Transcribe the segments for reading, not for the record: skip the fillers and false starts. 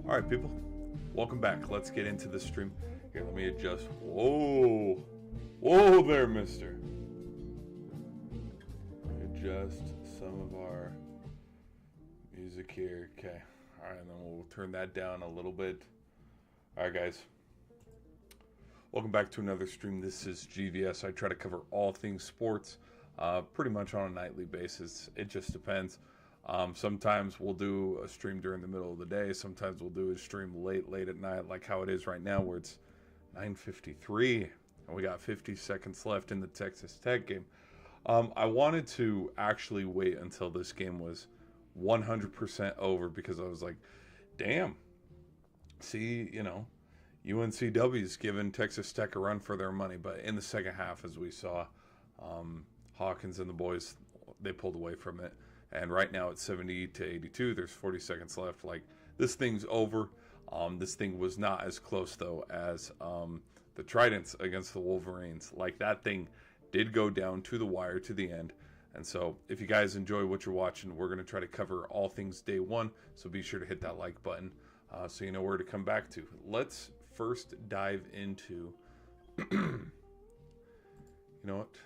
All right, people, welcome back. Let's get into the stream. Here, let me adjust. Whoa. Whoa there, mister. Adjust some of our music here. Okay. All right, and then we'll turn that down a little bit. All right, guys. Welcome back to another stream. This is GVS. I try to cover all things sports pretty much on a nightly basis. It just depends. Sometimes we'll do a stream during the middle of the day. Sometimes we'll do a stream late at night, like how it is right now, where it's 9:53 and we got 50 seconds left in the Texas Tech game. I wanted to actually wait until this game was 100% over because I was like, damn, see, UNCW's giving Texas Tech a run for their money. But in the second half, as we saw, Hawkins and the boys, they pulled away from it. And right now it's 70-82. There's 40 seconds left. Like, this thing's over. This thing was not as close, though, as the Tridents against the Wolverines. Like, that thing did go down to the wire, to the end. And so if you guys enjoy what you're watching, we're going to try to cover all things day one. So be sure to hit that like button so you know where to come back to. Let's first dive into... you know what?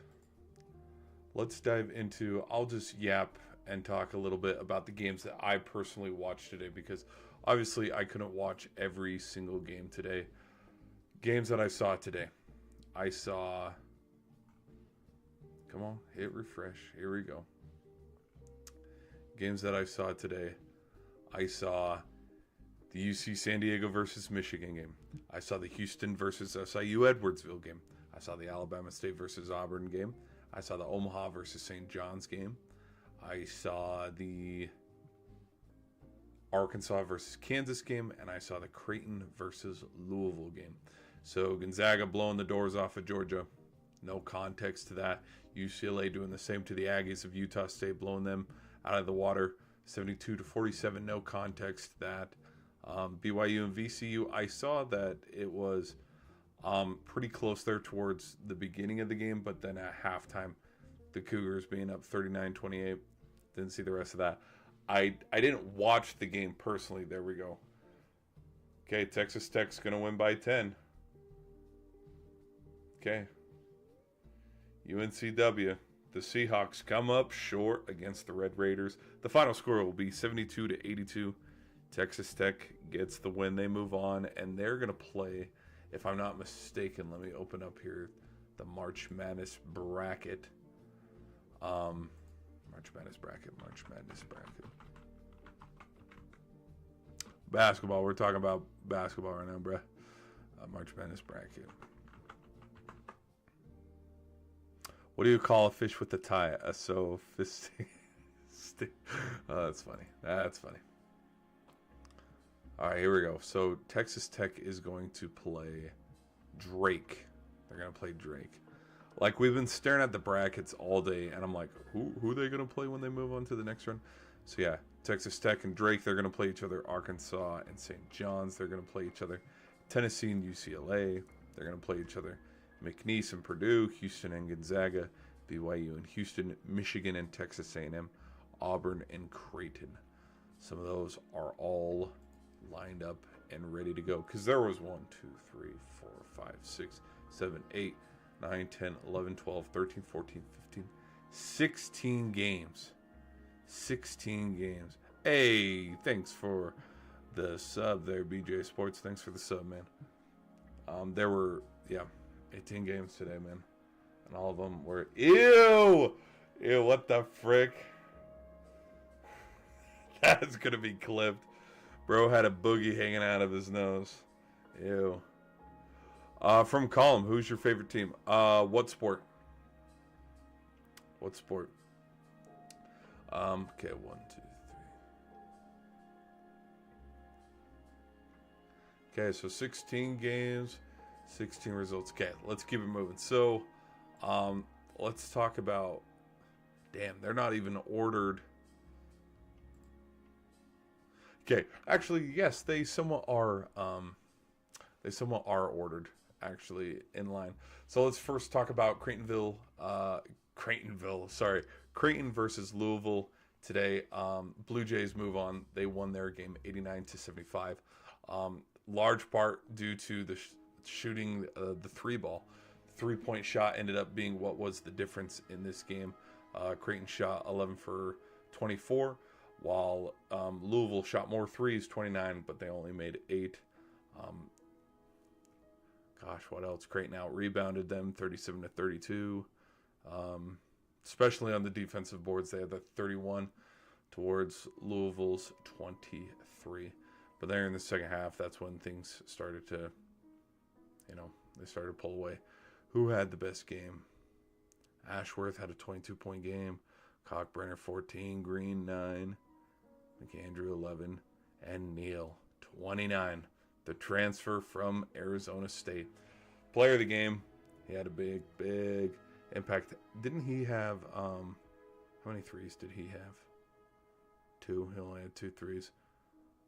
Let's dive into... I'll just yap and talk a little bit about the games that I personally watched today, because obviously I couldn't watch every single game today. Games that I saw today. I saw... Come on, hit refresh. Here we go. Games that I saw today. I saw the UC San Diego versus Michigan game. I saw the Houston versus SIU Edwardsville game. I saw the Alabama State versus Auburn game. I saw the Omaha versus St. John's game. I saw the Arkansas versus Kansas game, and I saw the Creighton versus Louisville game. So Gonzaga blowing the doors off of Georgia. No context to that. UCLA doing the same to the Aggies of Utah State, blowing them out of the water. 72-47, no context to that. BYU and VCU, I saw that it was pretty close there towards the beginning of the game, but then at halftime, the Cougars being up 39-28. Didn't see the rest of that. I didn't watch the game personally. There we go. Okay, Texas Tech's going to win by 10. Okay. UNCW. The Seahawks come up short against the Red Raiders. The final score will be 72-82. Texas Tech gets the win. They move on, and they're going to play, if I'm not mistaken, let me open up here the March Madness bracket. March Madness bracket. Basketball. We're talking about basketball right now, bruh. March Madness bracket. What do you call a fish with a tie? A sophistic. Oh, that's funny. That's funny. All right, here we go. So Texas Tech is going to play Drake. They're going to play Drake. Like, we've been staring at the brackets all day, and I'm like, who are they going to play when they move on to the next run? So, yeah, Texas Tech and Drake, they're going to play each other. Arkansas and St. John's, they're going to play each other. Tennessee and UCLA, they're going to play each other. McNeese and Purdue, Houston and Gonzaga, BYU and Houston, Michigan and Texas A&M, Auburn and Creighton. Some of those are all lined up and ready to go, because there was 1, 2, 3, 4, 5, 6, 7, 8, 9, 10, 11, 12, 13, 14, 15, 16 games. 16 games. Hey, thanks for the sub there, BJ Sports. Thanks for the sub, man. There were, 18 games today, man. And all of them were, ew, what the frick? That's going to be clipped. Bro had a boogie hanging out of his nose. Ew. From Column, who's your favorite team? What sport? What sport? Okay, 1, 2, 3. Okay, so 16 games, 16 results. Okay, let's keep it moving. So, let's talk about... Damn, they're not even ordered. Okay, actually, yes, they somewhat are ordered, actually, in line. So let's first talk about Creighton versus Louisville. today. Blue Jays move on. They won their game 89-75. Large part due to the shooting the three ball. 3-point shot ended up being what was the difference in this game. Creighton shot 11 for 24, while Louisville shot more threes, 29, but they only made 8. What else? Creighton out rebounded them 37-32. Especially on the defensive boards, they had the 31 towards Louisville's 23. But there in the second half, that's when things started to, they started to pull away. Who had the best game? Ashworth had a 22-point game. Cockbrenner 14, Green 9, McAndrew 11, and Neal 29. The transfer from Arizona State. Player of the game. He had a big impact. Didn't he have, how many threes did he have? 2. He only had 2 threes.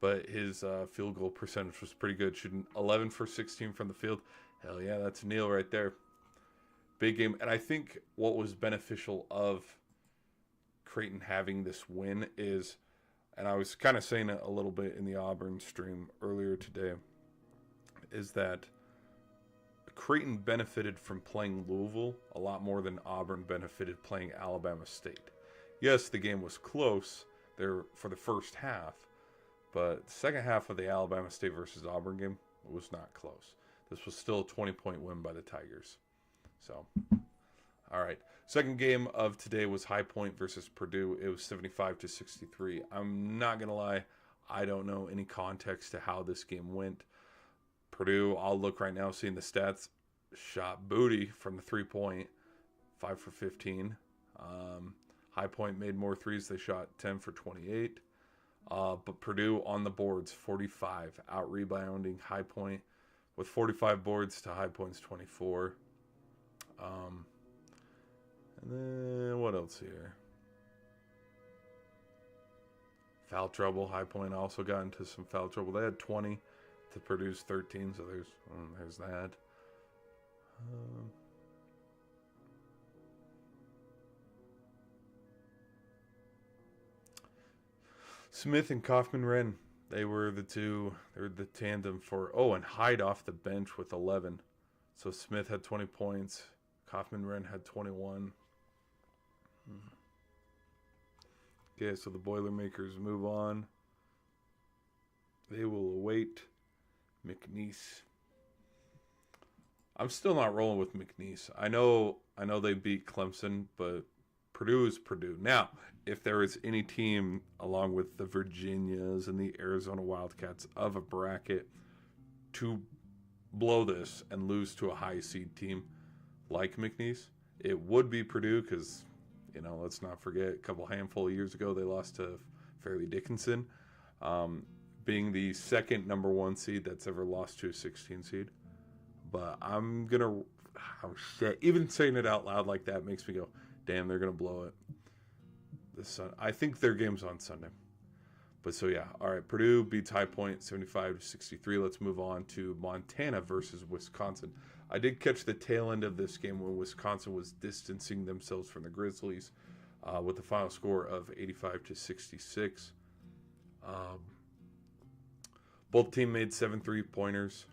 But his field goal percentage was pretty good. Shooting 11 for 16 from the field. Hell yeah, that's Neal right there. Big game. And I think what was beneficial of Creighton having this win is, and I was kind of saying it a little bit in the Auburn stream earlier today, is that Creighton benefited from playing Louisville a lot more than Auburn benefited playing Alabama State. Yes, the game was close there for the first half, but the second half of the Alabama State versus Auburn game was not close. This was still a 20-point win by the Tigers. So, all right. Second game of today was High Point versus Purdue. It was 75-63. I'm not going to lie. I don't know any context to how this game went. Purdue, I'll look right now, seeing the stats, shot booty from the 3-point, 5 for 15. High Point made more threes. They shot 10 for 28. But Purdue on the boards, 45, out-rebounding High Point with 45 boards to High Point's 24. And then what else here? Foul trouble. High Point also got into some foul trouble. They had 20 to Purdue's 13, so there's that. Smith and Kaufman-Renn, they were the tandem for, and Hyde off the bench with 11. So Smith had 20 points. Kaufman-Renn had 21. Okay, so the Boilermakers move on. They will await McNeese. I'm still not rolling with McNeese. I know they beat Clemson, but Purdue is Purdue. Now, if there is any team along with the Virginias and the Arizona Wildcats of a bracket to blow this and lose to a high seed team like McNeese, it would be Purdue because, let's not forget, a handful of years ago they lost to Fairleigh Dickinson, being the second number 1 seed that's ever lost to a 16 seed. But even saying it out loud like that makes me go, damn, they're going to blow it. I think their game's on Sunday. But so yeah, all right, Purdue beats High Point 75-63. Let's move on to Montana versus Wisconsin. I did catch the tail end of this game when Wisconsin was distancing themselves from the Grizzlies with the final score of 85-66. Both teams made 7 3-pointers.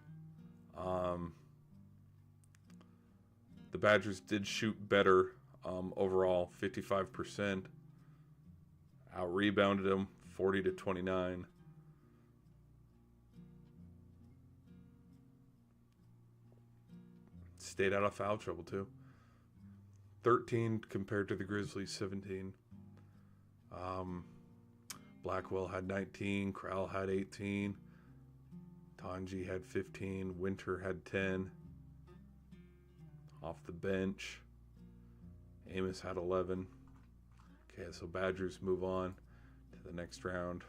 The Badgers did shoot better overall, 55%. Out-rebounded them 40-29. Stayed out of foul trouble too. 13 compared to the Grizzlies 17. Blackwell had 19. Crowell had 18. Tanji had 15. Winter had 10. Off the bench, Amos had 11. Okay, so Badgers move on to the next round.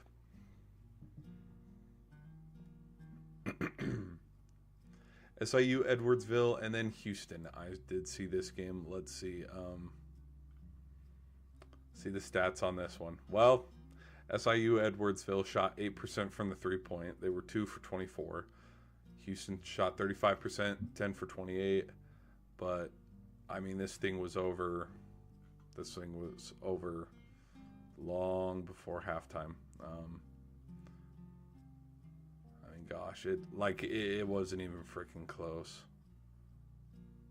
SIU, Edwardsville, and then Houston. I did see this game. Let's see. See the stats on this one. Well, SIU, Edwardsville shot 8% from the 3-point. They were 2 for 24. Houston shot 35%, 10 for 28. But, this thing was over. This thing was over long before halftime. I mean, gosh, it wasn't even freaking close.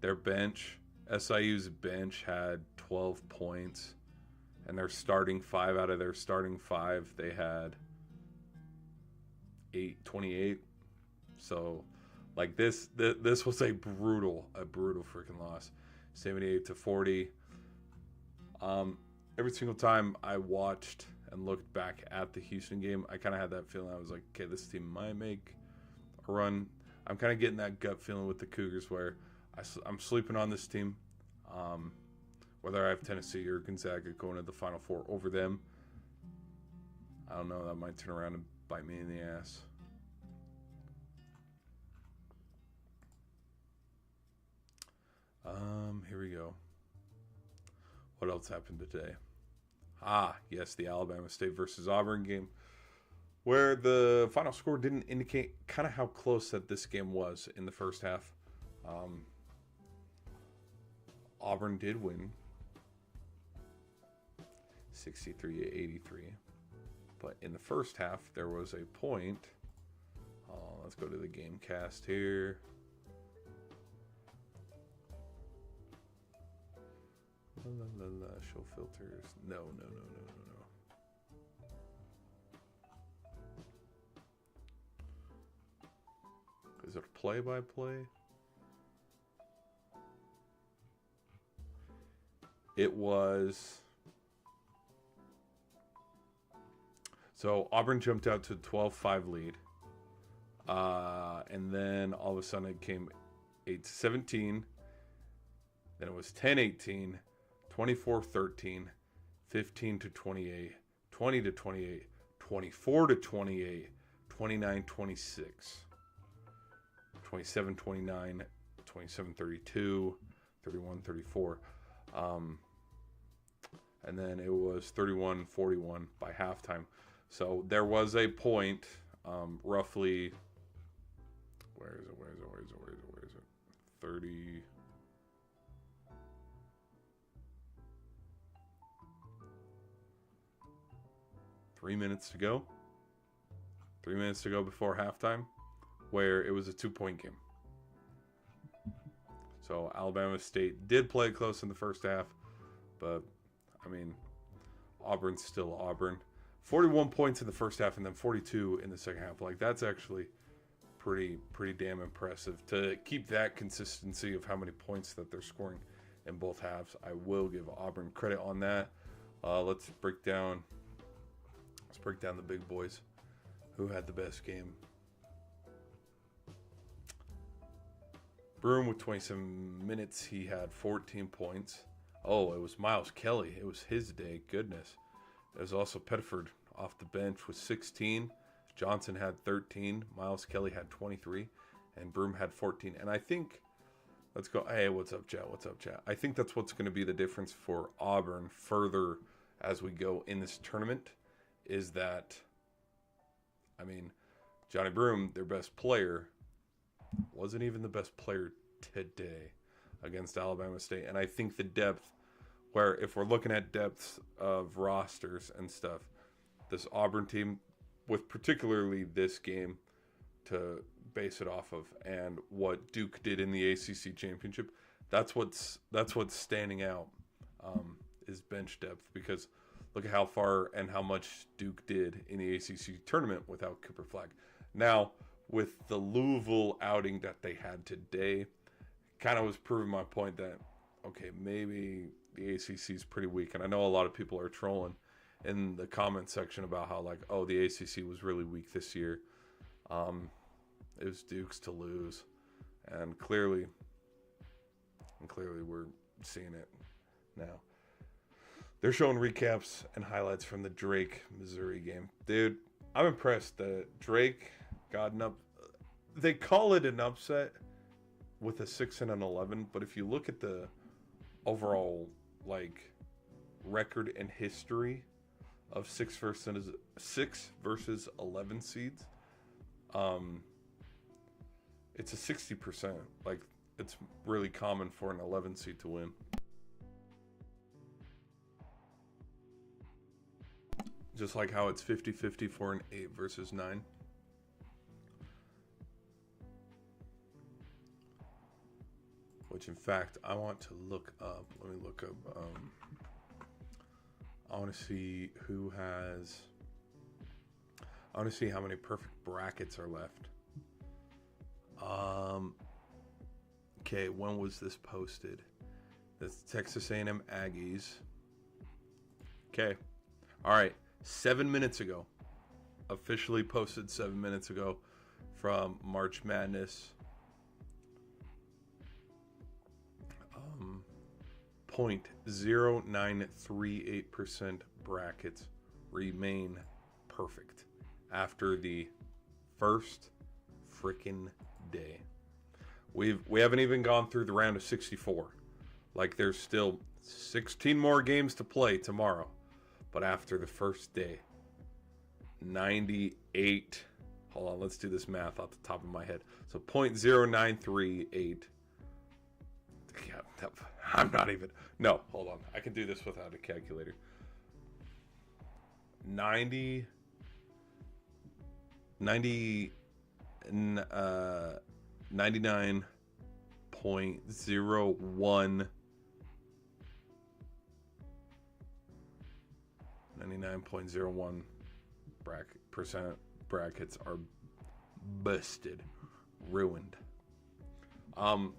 Their bench, SIU's bench had 12 points, and their starting five, out of their starting five, they had 28. So, like, this was a brutal freaking loss, 78-40. Every single time I watched and looked back at the Houston game, I kind of had that feeling. I was like, okay, this team might make a run. I'm kind of getting that gut feeling with the Cougars where I'm sleeping on this team. Whether I have Tennessee or Gonzaga going to the Final Four over them, I don't know. That might turn around and bite me in the ass. Here we go. What else happened today? Yes, the Alabama State versus Auburn game, where the final score didn't indicate kind of how close that this game was in the first half. Auburn did win 63-83, but in the first half there was a point. Let's go to the game cast here. Show filters. No. Is it play-by-play? It was... So Auburn jumped out to a 12-5 lead. And then all of a sudden it came 8-17. Then it was 10-18. 24-13, 15-28, 20-28, 24-28, 29-26, 27-29, 27-32, 31-34. And then it was 31-41 by halftime. So there was a point, roughly, where is it? 30... 3 minutes to go. 3 minutes to go before halftime, where it was a 2-point game. So Alabama State did play close in the first half, but I mean, Auburn's still Auburn. 41 points in the first half and then 42 in the second half. Like, that's actually pretty damn impressive to keep that consistency of how many points that they're scoring in both halves. I will give Auburn credit on that. Let's break down the big boys who had the best game. Broome with 27 minutes, he had 14 points. Oh, it was Miles Kelly. It was his day. Goodness. It was also Pettiford off the bench with 16. Johnson had 13. Miles Kelly had 23. And Broome had 14. And I think, let's go. Hey, what's up, chat? I think that's what's going to be the difference for Auburn further as we go in this tournament. Is that, I mean, Johnny Broome, their best player, wasn't even the best player today against Alabama State. And I think the depth, where if we're looking at depths of rosters and stuff, this Auburn team, with particularly this game to base it off of, and what Duke did in the ACC championship, that's what's standing out, is bench depth, because look at how far and how much Duke did in the ACC tournament without Cooper Flagg. Now, with the Louisville outing that they had today, kind of was proving my point that, okay, maybe the ACC is pretty weak. And I know a lot of people are trolling in the comment section about how, like, oh, the ACC was really weak this year. It was Duke's to lose. And clearly we're seeing it now. They're showing recaps and highlights from the Drake, Missouri game. Dude, I'm impressed that Drake got an up. They call it an upset with a 6 and an 11, but if you look at the overall, like, record and history of 6 versus 11 seeds, it's a 60%. Like, it's really common for an 11 seed to win. Just like how it's 50-50 for an 8 versus 9. Which, in fact, I want to look up. Let me look up. I want to see who has... I want to see how many perfect brackets are left. Okay, when was this posted? That's Texas A&M Aggies. Okay. All right. 7 minutes ago. Officially posted 7 minutes ago from March Madness. 0.0938% brackets remain perfect after the first freaking day. We haven't even gone through the round of 64. Like, there's still 16 more games to play tomorrow. But after the first day, 98. Hold on, let's do this math off the top of my head. So 0.0938. Yeah, I'm not even. No, hold on. I can do this without a calculator. 99.01 99.01 percent brackets are busted, ruined. Some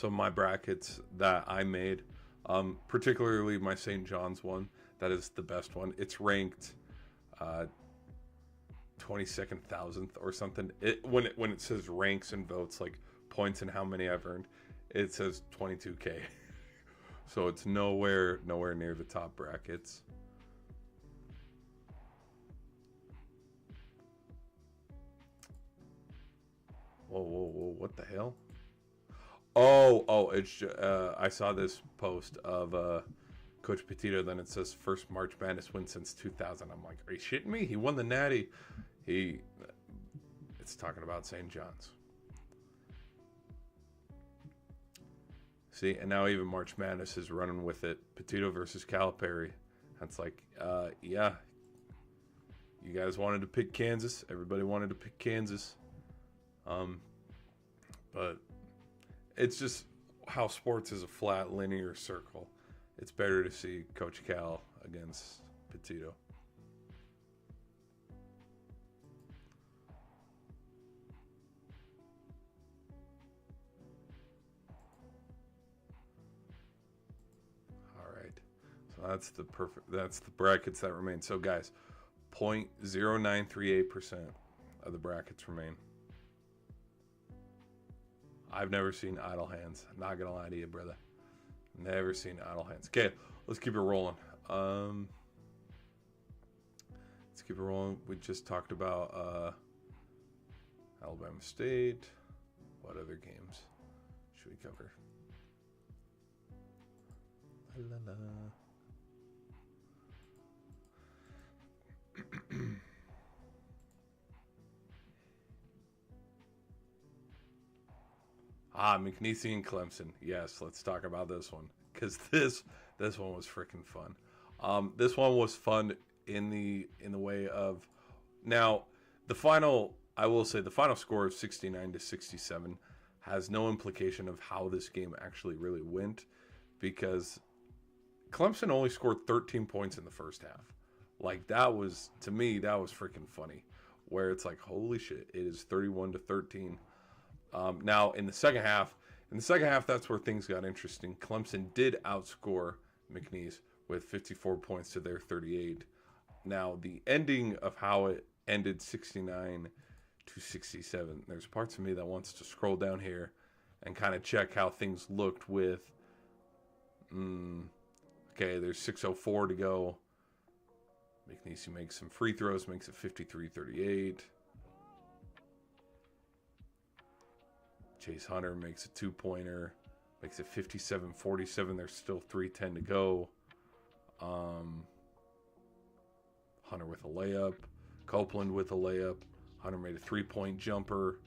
of my brackets that I made, particularly my St. John's one, that is the best one. It's ranked 22nd thousandth or something. When it says ranks and votes, like points and how many I've earned, it says 22K. So it's nowhere near the top brackets. Whoa, what the hell? Oh, it's I saw this post of Coach Petito, then it says first March Madness win since 2000. I'm like, are you shitting me? He won the Natty. It's talking about St. John's. See, and now even March Madness is running with it. Petito versus Calipari. That's like, yeah. You guys wanted to pick Kansas. Everybody wanted to pick Kansas. But it's just how sports is a flat, linear circle. It's better to see Coach Cal against Petito. That's the brackets that remain. So guys, 0.0938% of the brackets remain. I've never seen idle hands. I'm not gonna lie to you, brother. Never seen idle hands. Okay, let's keep it rolling. Let's keep it rolling. We just talked about Alabama State. What other games should we cover? La, la, la. McNeese and Clemson. Yes, let's talk about this one, because this one was freaking fun. This one was fun in the way of, now the final. I will say the final score of 69-67 has no implication of how this game actually really went, because Clemson only scored 13 points in the first half. Like, that was, to me, that was freaking funny. Where it's like, holy shit, it is 31-13. Now, in the second half, that's where things got interesting. Clemson did outscore McNeese with 54 points to their 38. Now, the ending of how it ended 69-67, there's parts of me that wants to scroll down here and kind of check how things looked with, okay, there's 6:04 to go. McNeese makes some free throws, makes it 53-38. Chase Hunter makes a two-pointer, makes it 57-47. There's still 3:10 to go. Hunter with a layup. Copeland with a layup. Hunter made a three-point jumper.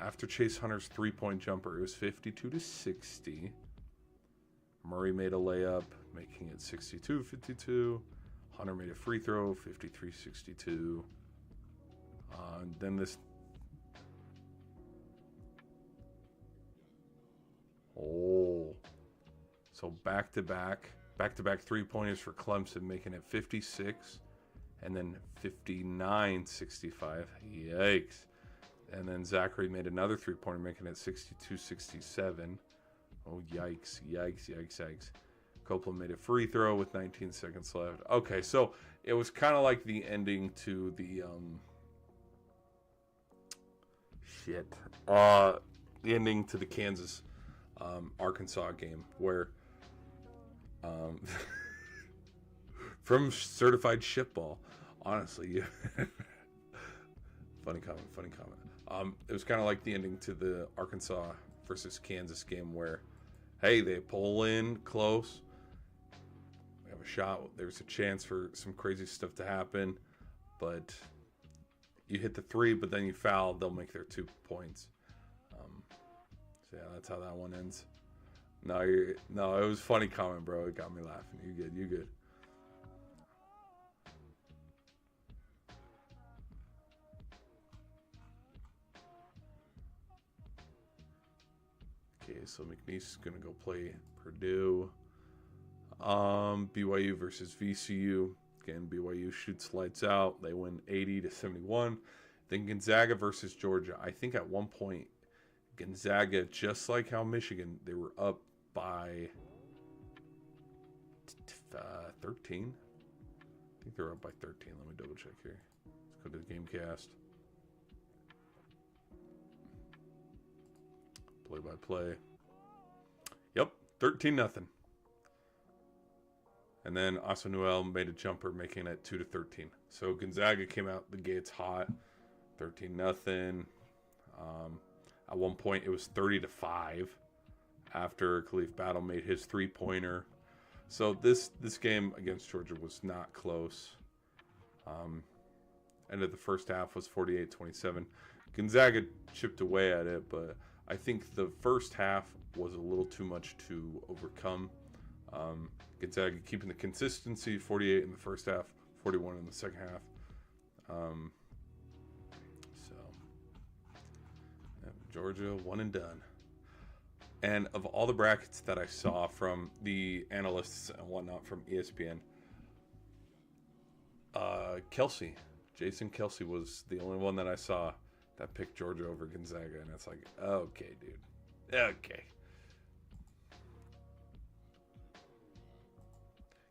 After Chase Hunter's three-point jumper, it was 52-60. Murray made a layup, making it 62-52. Hunter made a free throw, 53-62. Then this... Oh. So back-to-back three-pointers for Clemson, making it 56. And then 59-65. Yikes. And then Zachary made another three-pointer, making it 62-67. Oh, yikes. Copeland made a free throw with 19 seconds left. Okay, so it was kind of like the ending to the... the ending to the Kansas Arkansas game, where from certified shitball, honestly. Funny comment. It was kind of like the ending to the Arkansas versus Kansas game, where, hey, they pull in close, we have a shot, there's a chance for some crazy stuff to happen, but you hit the three, but then you foul, they'll make their 2 points. So yeah, that's how that one ends. No, it was a funny comment, bro. It got me laughing. You good. Okay, so McNeese is gonna go play Purdue. BYU versus VCU. Again, BYU shoots lights out. They win 80-71. Then Gonzaga versus Georgia. I think at one point, Gonzaga, just like how Michigan, they were up by 13. I think they're up by 13. Let me double check here. Let's go to the Gamecast. Play-by-play. Yep, 13-0. And then Asanuel made a jumper, making it 2-13. So Gonzaga came out the gates hot, 13-0. At one point, it was 30-5 after Khalif Battle made his three-pointer. So this game against Georgia was not close. End of the first half was 48-27. Gonzaga chipped away at it, but I think the first half was a little too much to overcome. Gonzaga keeping the consistency, 48 in the first half, 41 in the second half. Georgia, one and done. And of all the brackets that I saw from the analysts and whatnot from ESPN, Jason Kelsey was the only one that I saw that picked Georgia over Gonzaga. And it's like, okay, dude. Okay.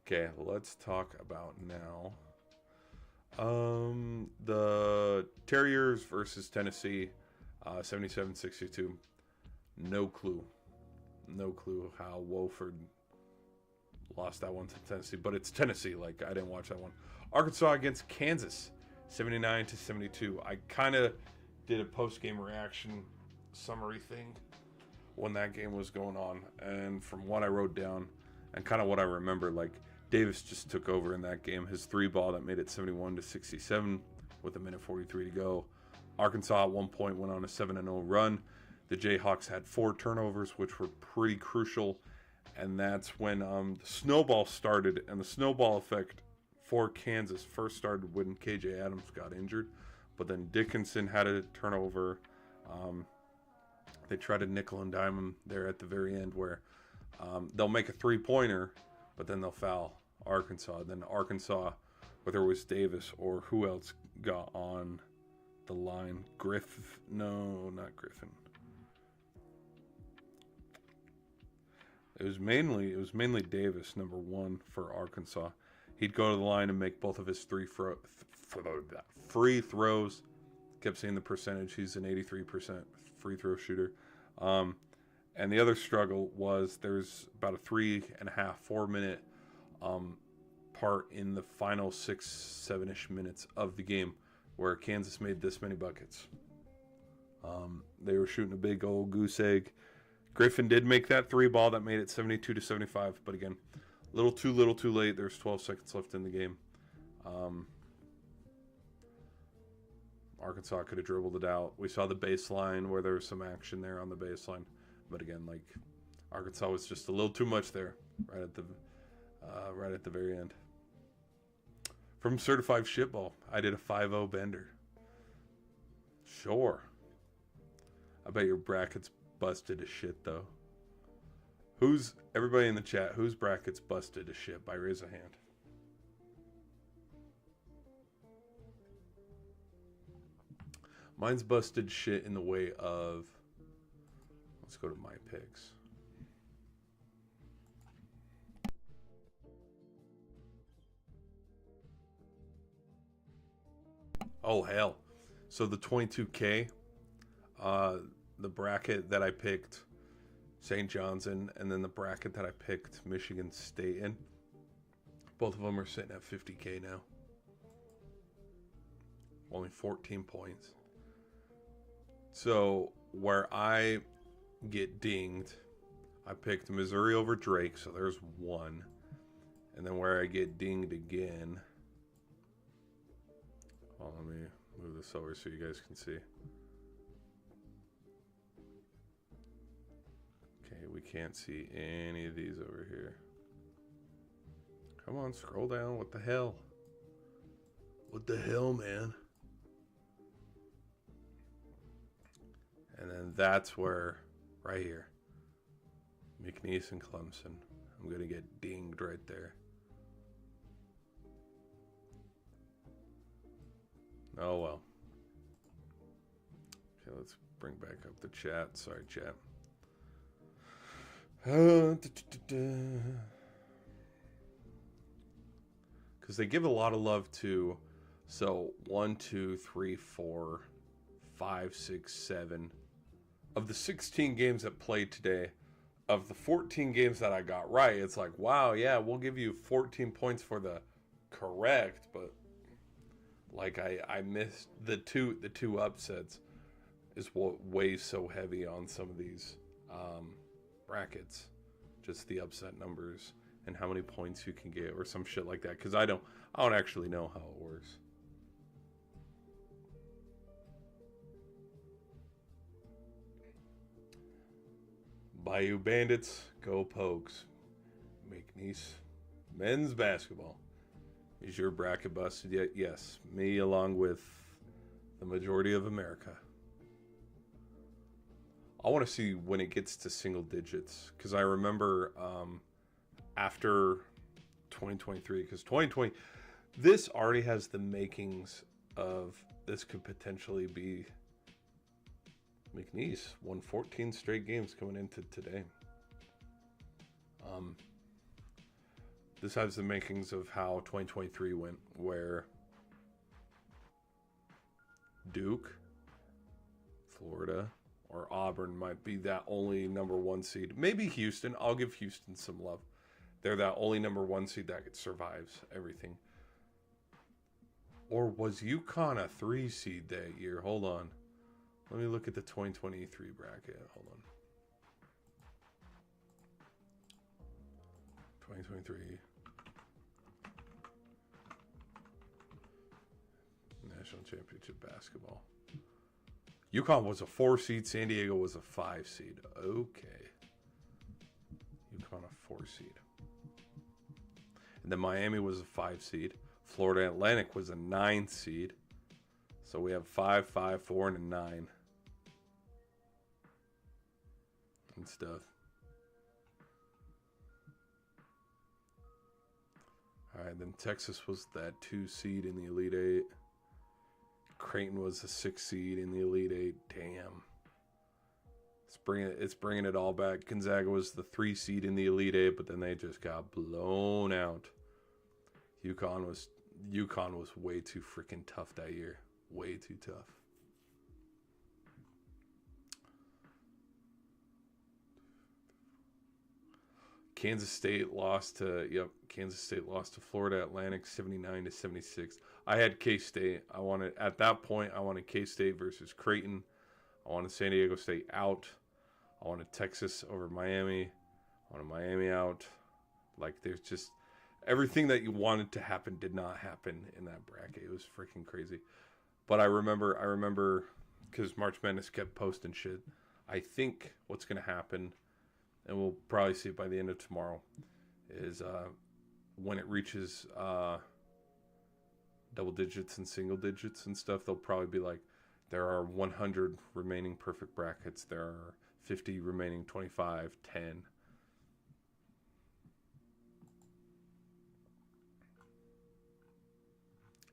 Okay, let's talk about now the Terriers versus Tennessee, 77-62. No clue how Wofford lost that one to Tennessee, but it's Tennessee. Like, I didn't watch that one. Arkansas against Kansas, 79-72. I kind of did a post-game reaction summary thing when that game was going on, and from what I wrote down and kind of what I remember, like, Davis just took over in that game. His three ball that made it 71-67 with a minute 43 to go. Arkansas at one point went on a 7-0 run. The Jayhawks had 4 turnovers, which were pretty crucial. And that's when the snowball started. And the snowball effect for Kansas first started when KJ Adams got injured. But then Dickinson had a turnover. They tried to nickel and dime him there at the very end, where they'll make a three-pointer, but then they'll foul Arkansas. Then Arkansas, whether it was Davis or who else got on the line. No, not Griffin. It was mainly Davis, number one for Arkansas. He'd go to the line and make both of his free throws. Kept seeing the percentage. He's an 83% free throw shooter. And the other struggle was there's about a 4 minute part in the final 7-ish minutes of the game where Kansas made this many buckets. They were shooting a big old goose egg. Griffin did make that three ball that made it 72-75, but again, little too late. There's 12 seconds left in the game. Arkansas could have dribbled it out. We saw the baseline where there was some action there on the baseline, but again, like, Arkansas was just a little too much there. right at the very end. From Certified Shitball, I did a 5-0 bender. Sure. I bet your bracket's busted as shit, though. Everybody in the chat, whose bracket's busted as shit? By raise a hand. Mine's busted shit in the way of, let's go to my picks. Oh, hell. So the 22K, the bracket that I picked St. John's in, and then the bracket that I picked Michigan State in, both of them are sitting at 50K now. Only 14 points. So where I get dinged, I picked Missouri over Drake, so there's one. And then where I get dinged again, well, let me move this over so you guys can see. Okay, we can't see any of these over here. Come on, scroll down. What the hell? What the hell, man? And then that's where, right here, McNeese and Clemson. I'm going to get dinged right there. Oh, well. Okay, let's bring back up the chat. Sorry, chat. Because they give a lot of love to, so 1, 2, 3, 4, 5, 6, 7. Of the 16 games that played today, of the 14 games that I got right, it's like, wow, yeah, we'll give you 14 points for the correct, but like I missed the two upsets is what weighs so heavy on some of these brackets, just the upset numbers and how many points you can get or some shit like that, because I don't actually know how it works. Bayou Bandits, go Pokes. McNeese, men's basketball. Is your bracket busted yet? Yes, me along with the majority of America. I want to see when it gets to single digits, because I remember after 2023, because 2020, this already has the makings of this could potentially be McNeese won 14 straight games coming into today. This has the makings of how 2023 went, where Duke, Florida, or Auburn might be that only number 1 seed. Maybe Houston. I'll give Houston some love. They're that only number 1 seed that survives everything. Or was UConn a 3 seed that year? Hold on. Let me look at the 2023 bracket. Hold on. 2023 National Championship Basketball. UConn was a 4 seed. San Diego was a 5 seed. Okay. UConn a 4 seed. And then Miami was a 5 seed. Florida Atlantic was a 9 seed. So we have 5, 5, 4, and a 9. And stuff. Alright, then Texas was that 2 seed in the Elite 8. Creighton was a 6 seed in the Elite 8. Damn. It's bringing it all back. Gonzaga was the 3 seed in the Elite 8, but then they just got blown out. UConn was way too freaking tough that year. Way too tough. Kansas State lost to Florida Atlantic 79-76. I had K-State. At that point I wanted K-State versus Creighton. I wanted San Diego State out. I wanted Texas over Miami. I wanted Miami out. Like, there's just everything that you wanted to happen did not happen in that bracket. It was freaking crazy. But I remember because March Madness kept posting shit. I think what's going to happen, and we'll probably see it by the end of tomorrow, is when it reaches double digits and single digits and stuff, they'll probably be like, there are 100 remaining perfect brackets. There are 50 remaining, 25, 10.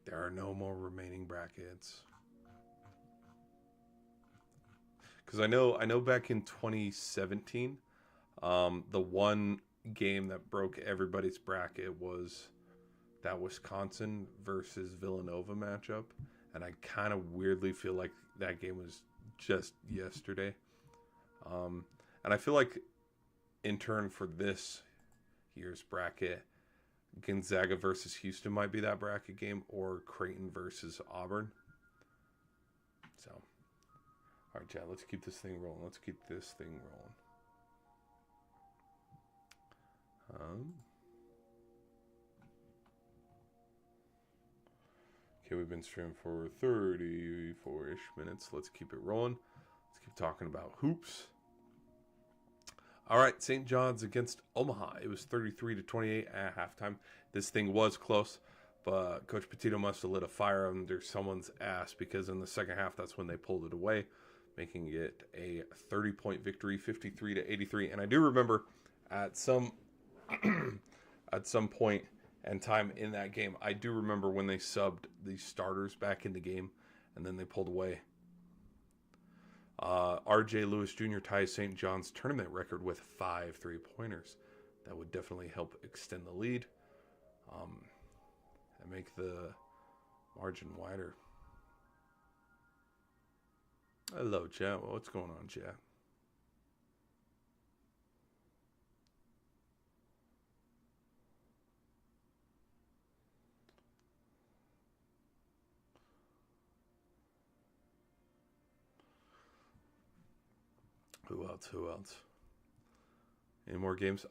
There are no more remaining brackets. Because I know back in 2017, the one game that broke everybody's bracket was that Wisconsin versus Villanova matchup. And I kind of weirdly feel like that game was just yesterday. And I feel like in turn for this year's bracket, Gonzaga versus Houston might be that bracket game, or Creighton versus Auburn. So, all right, Chad, let's keep this thing rolling. Okay, we've been streaming for 34-ish minutes. Let's keep it rolling. Let's keep talking about hoops. All right, St. John's against Omaha. It was 33-28 at halftime. This thing was close, but Coach Petito must have lit a fire under someone's ass, because in the second half, that's when they pulled it away, making it a 30-point victory, 53-83. And I do remember at some point and time in that game, I do remember when they subbed the starters back in the game, and then they pulled away. R.J. Lewis Jr. ties St. John's tournament record with 5 3-pointers. That would definitely help extend the lead and make the margin wider. Hello, chat. What's going on, chat? Who else? Any more games?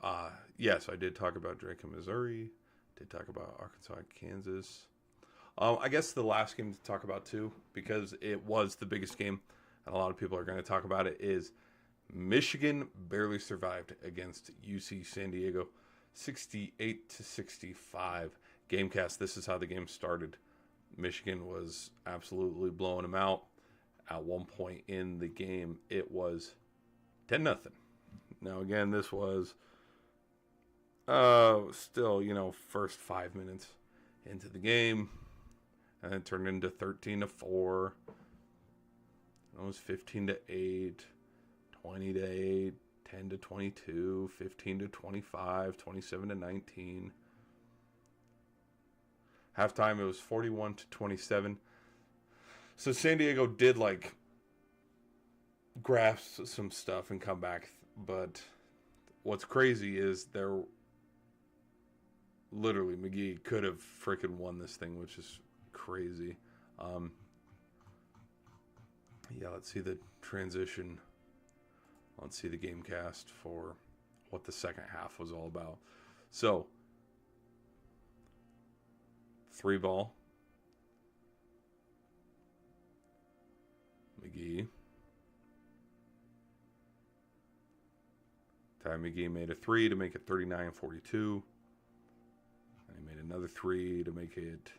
Yes, I did talk about Drake and Missouri. Did talk about Arkansas and Kansas. I guess the last game to talk about too, because it was the biggest game, and a lot of people are going to talk about it, is Michigan barely survived against UC San Diego, 68-65. Gamecast, this is how the game started. Michigan was absolutely blowing them out. At one point in the game, it was 10-0. Now, again, this was still, first 5 minutes into the game. And it turned into 13-4. It was 15-8, 20-8, 10-22, 15-25, 27-19. Halftime, it was 41-27. So San Diego did grasp some stuff and come back, but what's crazy is literally McGee could have freaking won this thing, which is crazy. Let's see the transition. Let's see the game cast for what the second half was all about. So 3-ball. McGee. Ty McGee made a 3 to make it 39-42. And he made another 3 to make it,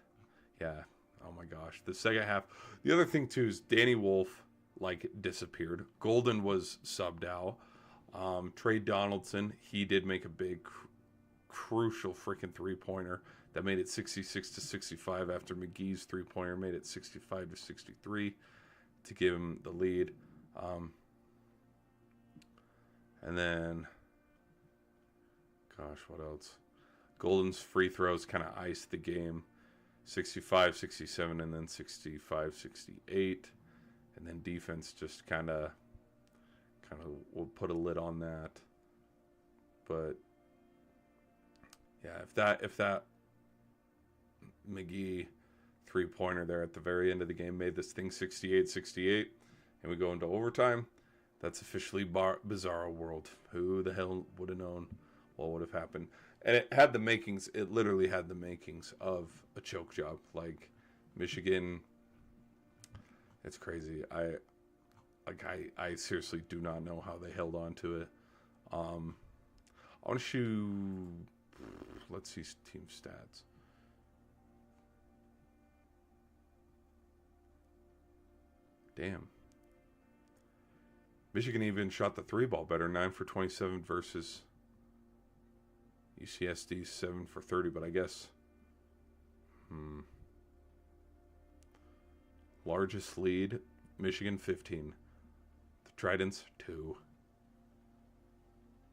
oh my gosh. The second half. The other thing too is Danny Wolf disappeared. Golden was subbed out. Trey Donaldson, he did make a big, crucial freaking 3-pointer that made it 66-65 after McGee's 3-pointer made it 65-63 to give him the lead. And then, what else? Golden's free throws kind of iced the game, 65-67 and then 65-68. And then defense just kind of will put a lid on that. But if that McGee 3-pointer there at the very end of the game made this thing 68-68 and we go into overtime, that's officially Bizarro World. Who the hell would have known what would have happened? And it had the makings, it literally had the makings of a choke job. Michigan, it's crazy. I seriously do not know how they held on to it. I want to shoot let's see team stats. Damn. Michigan even shot the 3-ball better, 9 for 27 versus UCSD 7 for 30, but I guess largest lead, Michigan 15. The Tridents 2.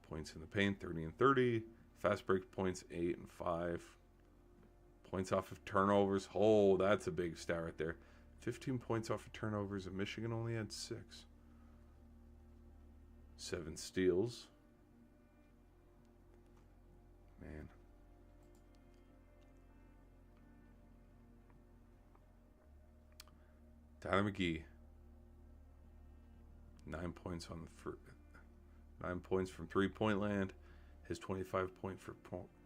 Points in the paint 30 and 30. Fast break points 8 and 5. Points off of turnovers. Oh, that's a big stat right there. 15 points off of turnovers, and Michigan only had 6. 7 steals. Man. Tyler McGee. 9 points on the 9 points from 3-point land. His 25-point for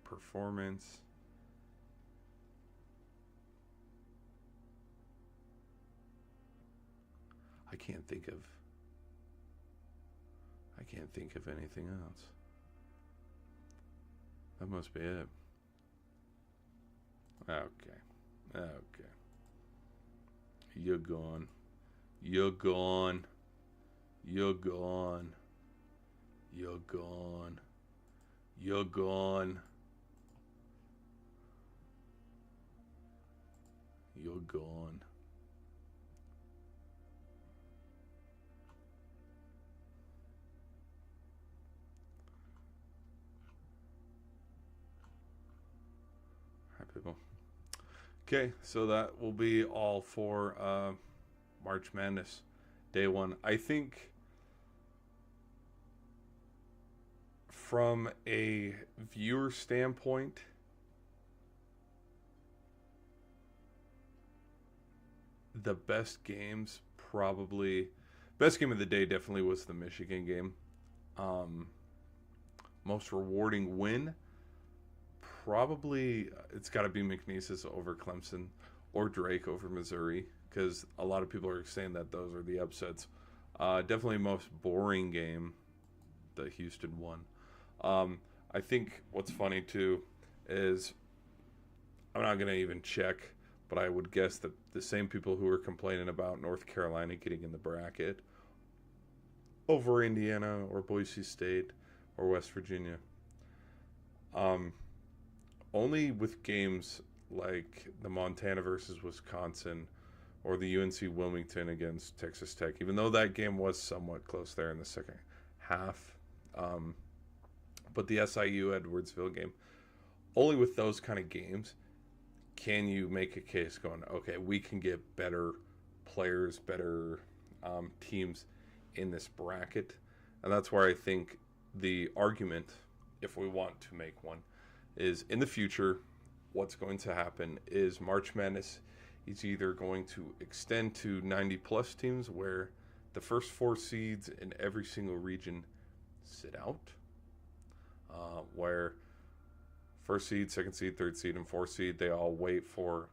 performance. I can't think of anything else. That must be it. Okay. You're gone. You're gone. You're gone. You're gone. You're gone. You're gone. People. Okay, so that will be all for March Madness Day 1. I think from a viewer standpoint, the best game of the day definitely was the Michigan game. Most rewarding win, probably it's got to be McNeese over Clemson or Drake over Missouri, because a lot of people are saying that those are the upsets. Definitely most boring game, the Houston one. I think what's funny too is, I'm not going to even check, but I would guess that the same people who were complaining about North Carolina getting in the bracket over Indiana or Boise State or West Virginia, only with games like the Montana versus Wisconsin or the UNC Wilmington against Texas Tech, even though that game was somewhat close there in the second half, but the SIU Edwardsville game, only with those kind of games can you make a case going, okay, we can get better players, better teams in this bracket. And that's where I think the argument, if we want to make one, is in the future, what's going to happen is March Madness is either going to extend to 90-plus teams where the first 4 seeds in every single region sit out, where first seed, second seed, third seed, and fourth seed, they all wait for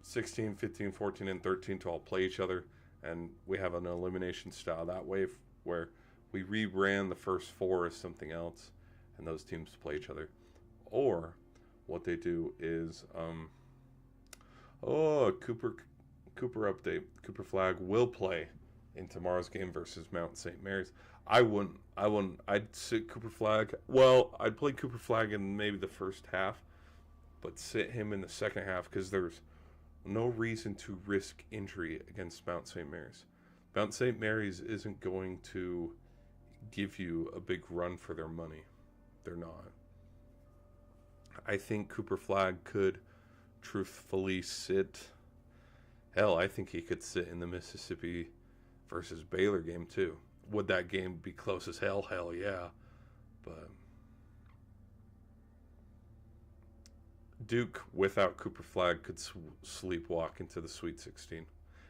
16, 15, 14, and 13 to all play each other, and we have an elimination style that way where we rebrand the first 4 as something else, and those teams play each other. Or what they do is, Cooper update. Cooper Flag will play in tomorrow's game versus Mount St. Mary's. I'd sit Cooper Flag. Well, I'd play Cooper Flag in maybe the first half, but sit him in the second half because there's no reason to risk injury against Mount St. Mary's. Mount St. Mary's isn't going to give you a big run for their money. They're not. I think Cooper Flag could truthfully sit. Hell, I think he could sit in the Mississippi versus Baylor game too. Would that game be close as hell? Hell yeah. But Duke, without Cooper Flag, could sleepwalk into the Sweet 16.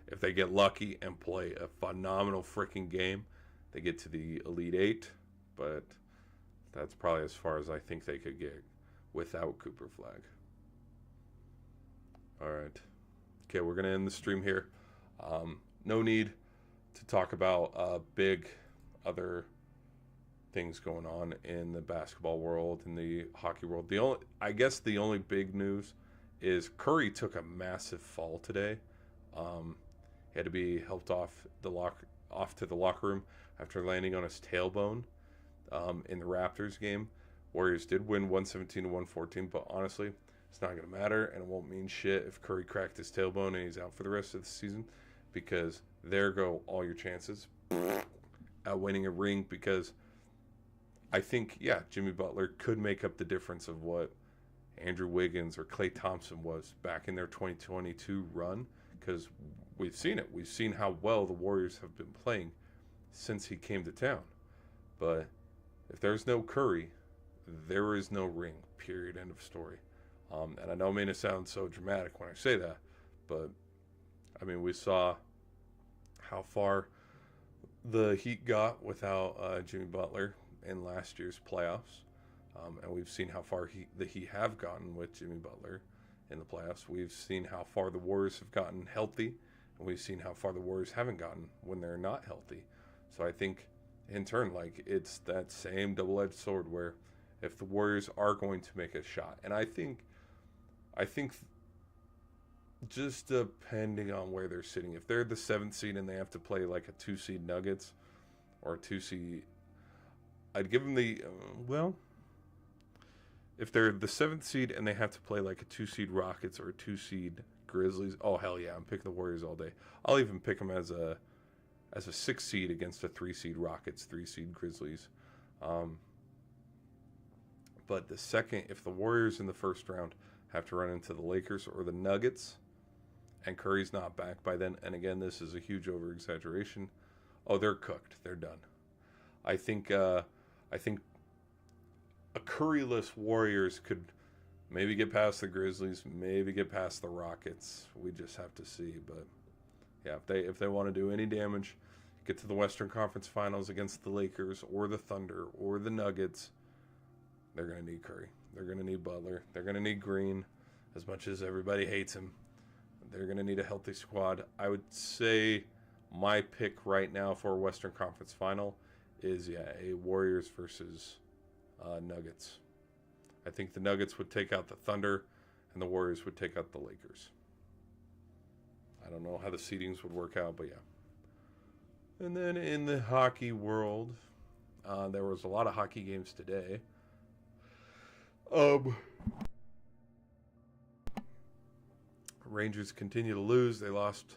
If they get lucky and play a phenomenal freaking game, they get to the Elite 8. But that's probably as far as I think they could get without Cooper Flag. All right. Okay, we're going to end the stream here. No need to talk about big other things going on in the basketball world, in the hockey world. The only big news is Curry took a massive fall today. He had to be helped off to the locker room after landing on his tailbone in the Raptors game. Warriors did win 117 to 114, but honestly, it's not going to matter, and it won't mean shit if Curry cracked his tailbone and he's out for the rest of the season, because there go all your chances at winning a ring. Because I think, yeah, Jimmy Butler could make up the difference of what Andrew Wiggins or Klay Thompson was back in their 2022 run, because we've seen it. We've seen how well the Warriors have been playing since he came to town. But if there's no Curry, there is no ring, period, end of story. And I know it may sound so dramatic when I say that, but I mean, we saw how far the Heat got without Jimmy Butler in last year's playoffs. And we've seen how far the Heat have gotten with Jimmy Butler in the playoffs. We've seen how far the Warriors have gotten healthy, and we've seen how far the Warriors haven't gotten when they're not healthy. So I think, in turn, like, it's that same double-edged sword where if the Warriors are going to make a shot, and I think just depending on where they're sitting, if they're the 7th seed and they have to play like a 2-seed Nuggets or a 2-seed, I'd give them if they're the 7th seed and they have to play like a 2-seed Rockets or a 2-seed Grizzlies, oh hell yeah, I'm picking the Warriors all day. I'll even pick them as a 6th seed against a 3-seed Rockets, 3-seed Grizzlies. But if the Warriors in the first round have to run into the Lakers or the Nuggets, and Curry's not back by then, and again, this is a huge over-exaggeration, oh, they're cooked. They're done. I think a Curryless Warriors could maybe get past the Grizzlies, maybe get past the Rockets. We just have to see. But yeah, if they want to do any damage, get to the Western Conference Finals against the Lakers or the Thunder or the Nuggets, they're going to need Curry. They're going to need Butler. They're going to need Green, as much as everybody hates him. They're going to need a healthy squad. I would say my pick right now for a Western Conference Final is, a Warriors versus Nuggets. I think the Nuggets would take out the Thunder, and the Warriors would take out the Lakers. I don't know how the seedings would work out, but yeah. And then in the hockey world, there was a lot of hockey games today. Rangers continue to lose. They lost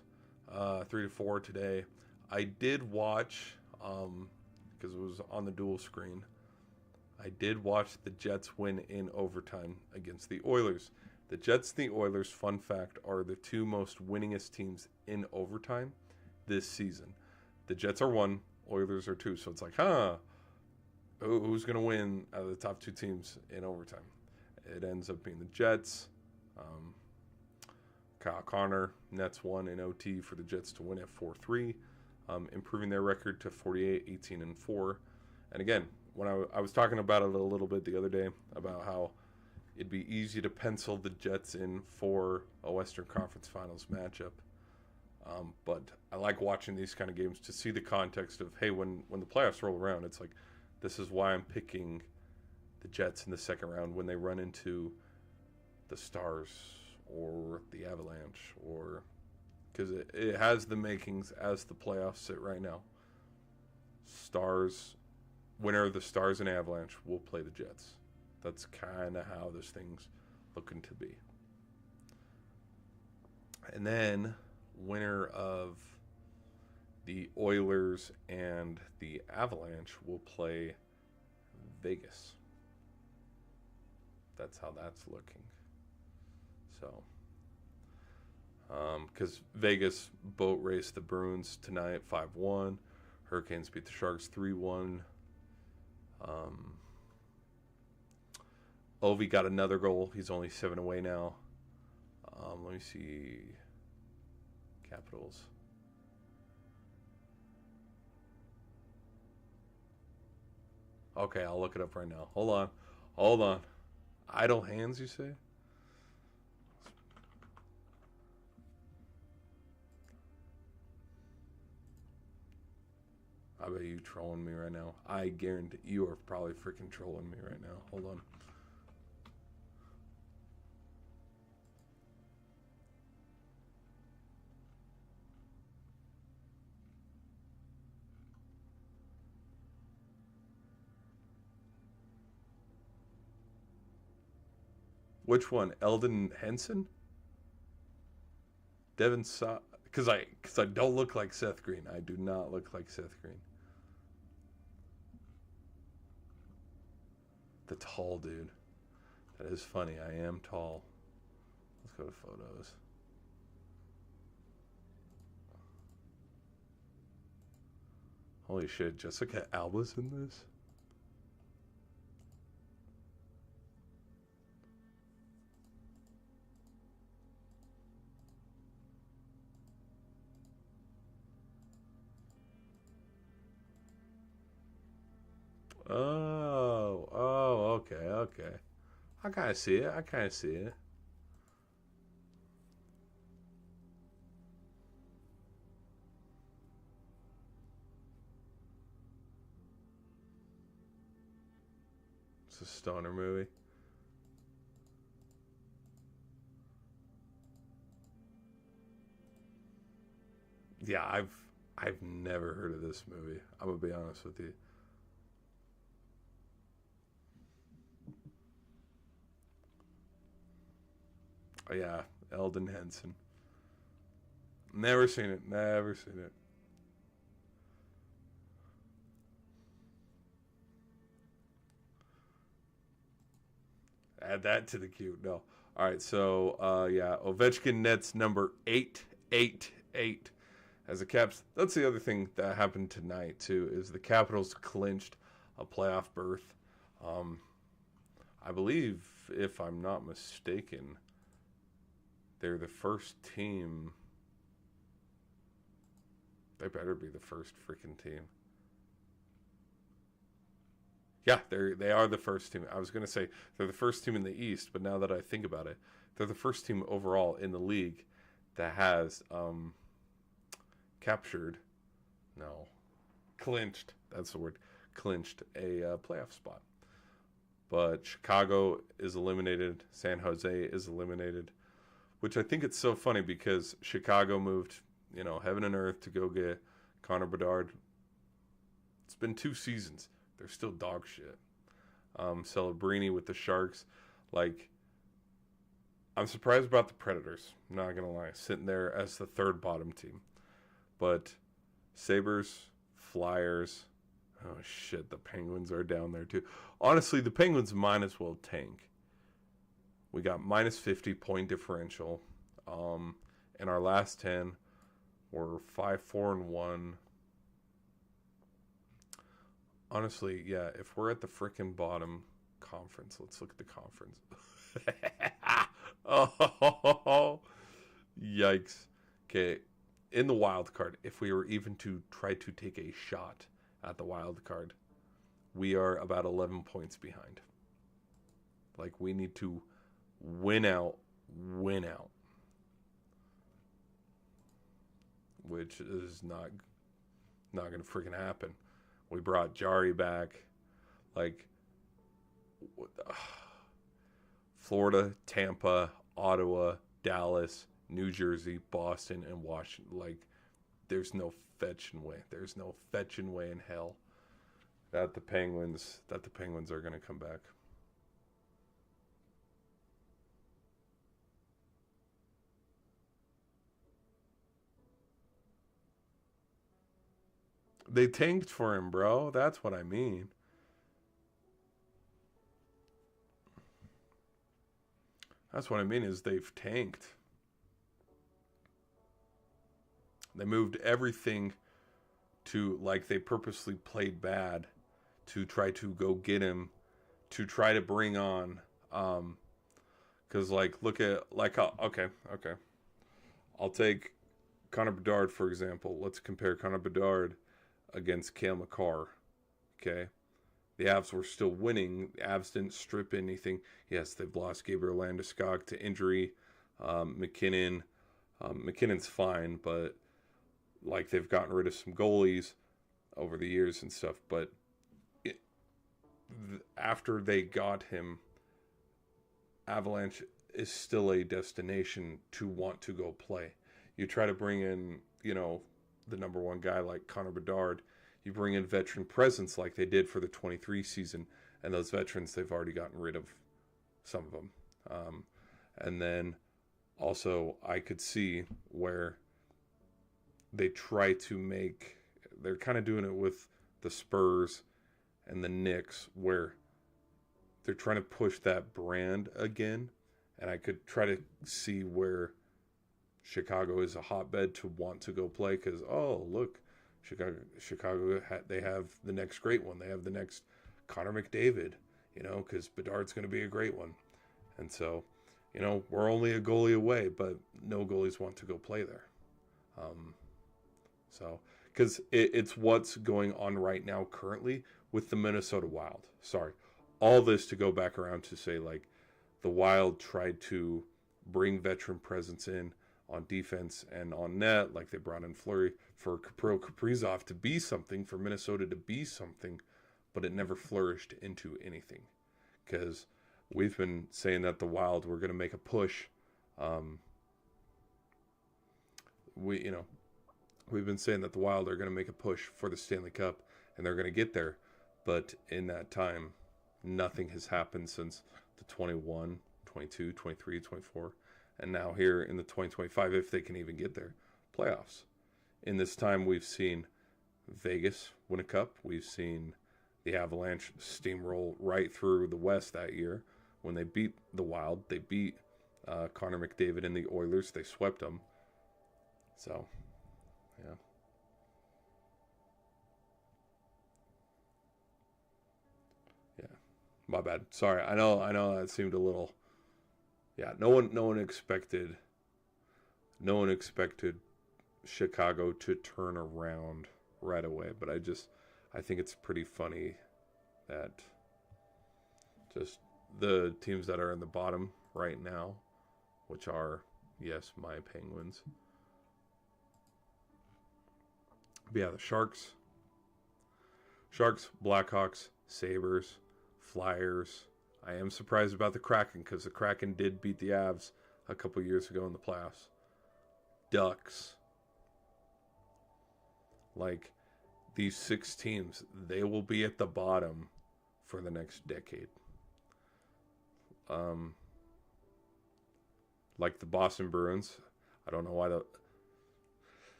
3-4 today. I did watch, because it was on the dual screen, I did watch the Jets win in overtime against the Oilers. The Jets and the Oilers, fun fact, are the two most winningest teams in overtime this season. The Jets are 1, Oilers are 2. So it's like, who's going to win out of the top 2 teams in overtime? It ends up being the Jets. Kyle Connor, Nets won in OT for the Jets to win at 4-3, improving their record to 48-18-4. And again, when I was talking about it a little bit the other day about how it'd be easy to pencil the Jets in for a Western Conference Finals matchup. But I like watching these kind of games to see the context of, hey, when the playoffs roll around, it's like, this is why I'm picking the Jets in the second round when they run into the Stars or the Avalanche, or because it has the makings as the playoffs sit right now. Winner of the Stars and Avalanche will play the Jets. That's kind of how this thing's looking to be. And then winner of the Oilers and the Avalanche will play Vegas. That's how that's looking. So, because Vegas boat raced the Bruins tonight 5-1. Hurricanes beat the Sharks 3-1. Ovi got another goal. He's only 7 away now. Let me see. Capitals. Okay, I'll look it up right now. Hold on. Idle hands, you say? I bet you trolling me right now. I guarantee you are probably freaking trolling me right now. Hold on. Which one? Eldon Henson? Devin Saw? Because I don't look like Seth Green. I do not look like Seth Green. The tall dude. That is funny. I am tall. Let's go to photos. Holy shit, Jessica Alba's in this? Okay, okay. I kind of see it. I kind of see it. It's a stoner movie. Yeah, I've never heard of this movie. I'm gonna be honest with you. Oh, yeah, Eldon Henson. Never seen it. Never seen it. Add that to the queue. No. All right. So yeah, Ovechkin nets number 888 as the Caps. That's the other thing that happened tonight too. Is the Capitals clinched a playoff berth. Um, I believe, if I'm not mistaken, they're the first team. They better be the first freaking team. Yeah, they are the first team. I was going to say they're the first team in the East, but now that I think about it, they're the first team overall in the league that has captured, no, clinched. That's the word, clinched a playoff spot. But Chicago is eliminated. San Jose is eliminated, which I think it's so funny because Chicago moved, heaven and earth to go get Connor Bedard. It's been 2 seasons. They're still dog shit. Celebrini with the Sharks. Like, I'm surprised about the Predators. I'm not going to lie. Sitting there as the third bottom team. But Sabres, Flyers. Oh, shit. The Penguins are down there, too. Honestly, the Penguins might as well tank. We got minus 50 point differential. In our last 10, we're 5-4-1. Honestly, yeah, if we're at the freaking bottom conference, let's look at the conference. Oh, yikes. Okay, in the wild card, if we were even to try to take a shot at the wild card, we are about 11 points behind. Like, we need to win out, which is not going to freaking happen. We brought Jari back. Like, Florida, Tampa, Ottawa, Dallas, New Jersey, Boston, and Washington. Like, there's no fetching way. There's no fetching way in hell that the Penguins are going to come back. They tanked for him, bro. That's what I mean. That's what I mean is they've tanked. They moved everything to, like, they purposely played bad to try to go get him, to try to bring on, because, like, look at, like, okay. I'll take Connor Bedard, for example. Let's compare Connor Bedard against Cale Makar. Okay, the Avs were still winning. The Avs didn't strip anything. Yes, they've lost Gabriel Landeskog to injury. McKinnon's fine, but like they've gotten rid of some goalies. over the years and stuff. But after they got him, Avalanche is still a destination to want to go play. You try to bring in, the number one guy like Connor Bedard. You bring in veteran presence like they did for the 23 season, and those veterans, they've already gotten rid of some of them. And then also, I could see where they try to they're kind of doing it with the Spurs and the Knicks, where they're trying to push that brand again. And I could try to see where Chicago is a hotbed to want to go play, because, oh, look, Chicago, they have the next great one. They have the next Connor McDavid, because Bedard's going to be a great one. And so, we're only a goalie away, but no goalies want to go play there. Because it's what's going on right now currently with the Minnesota Wild. Sorry. All this to go back around to say, like, the Wild tried to bring veteran presence in on defense and on net, like they brought in Fleury for Kaprizov to be something, for Minnesota to be something, but it never flourished into anything. Because we've been saying that the Wild were going to make a push. We've been saying that the Wild are going to make a push for the Stanley Cup, and they're going to get there. But in that time, nothing has happened since the 21, 22, 23, 24, and now here in the 2025, if they can even get there, playoffs. In this time, we've seen Vegas win a cup. We've seen the Avalanche steamroll right through the West that year. When they beat the Wild, they beat Connor McDavid and the Oilers. They swept them. So, yeah. Yeah. My bad. Sorry. I know that seemed a little. Yeah, no one expected Chicago to turn around right away, but I think it's pretty funny that just the teams that are in the bottom right now, which are, yes, my Penguins. But yeah, the Sharks, Blackhawks, Sabres, Flyers. I am surprised about the Kraken, because the Kraken did beat the Avs a couple years ago in the playoffs. Ducks. Like, these 6 teams, they will be at the bottom for the next decade. Like the Boston Bruins. I don't know why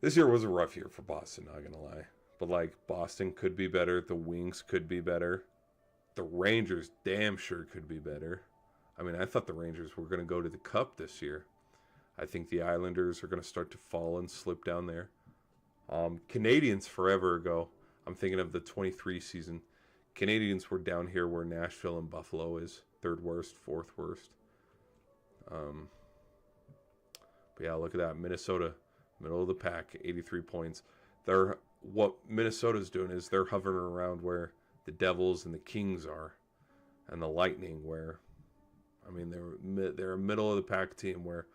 this year was a rough year for Boston, not gonna lie. But, like, Boston could be better. The Wings could be better. The Rangers damn sure could be better. I mean, I thought the Rangers were going to go to the Cup this year. I think the Islanders are going to start to fall and slip down there. Canadians forever ago. I'm thinking of the 23 season. Canadians were down here where Nashville and Buffalo is. 3rd worst, 4th worst. But yeah, look at that. Minnesota, middle of the pack, 83 points. What Minnesota's doing is they're hovering around where the Devils and the Kings are, and the Lightning, where, I mean, they're a middle of the pack team where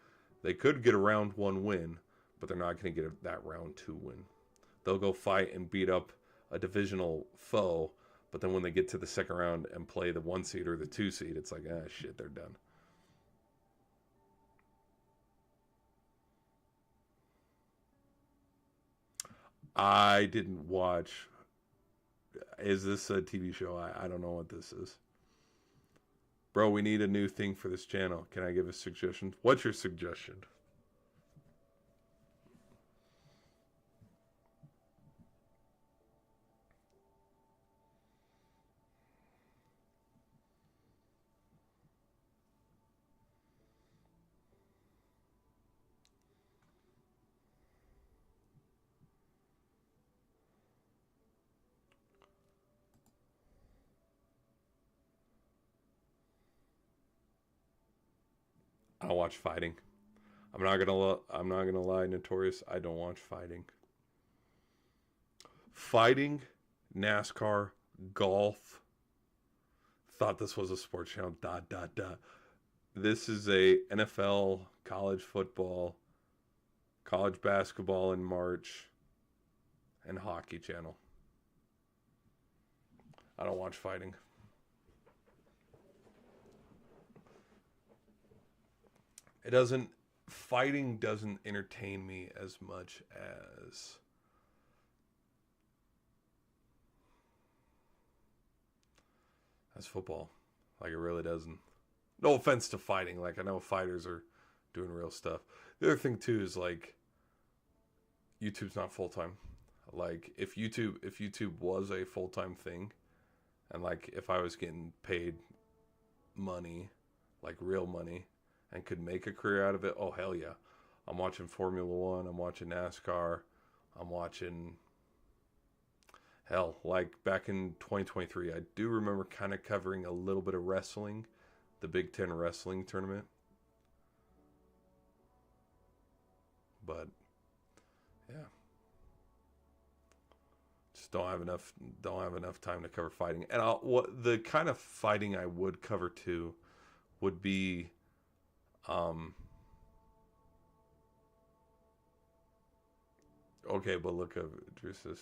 they could get a round 1 win, but they're not going to get that round 2 win. They'll go fight and beat up a divisional foe, but then when they get to the second round and play the 1 seed or the 2 seed, it's like, shit, they're done. I didn't watch. Is this a TV show? I don't know what this is. Bro, we need a new thing for this channel. Can I give a suggestion? What's your suggestion? I don't watch fighting. I'm not gonna lie, Notorious. I don't watch fighting. Fighting, NASCAR, golf. Thought this was a sports channel. ... This is a NFL, college football, college basketball in March, and hockey channel. I don't watch fighting. It doesn't. Fighting doesn't entertain me as much as football. Like, it really doesn't. No offense to fighting. Like, I know fighters are doing real stuff. The other thing too is like YouTube's not full time. Like, if YouTube was a full time thing, and like if I was getting paid money, like real money, and could make a career out of it, oh hell yeah. I'm watching Formula One, I'm watching NASCAR, I'm watching, hell, like back in 2023, I do remember kind of covering a little bit of wrestling, the Big Ten wrestling tournament. But yeah, just don't have enough time to cover fighting. And what the kind of fighting I would cover too would be um okay, but look up just to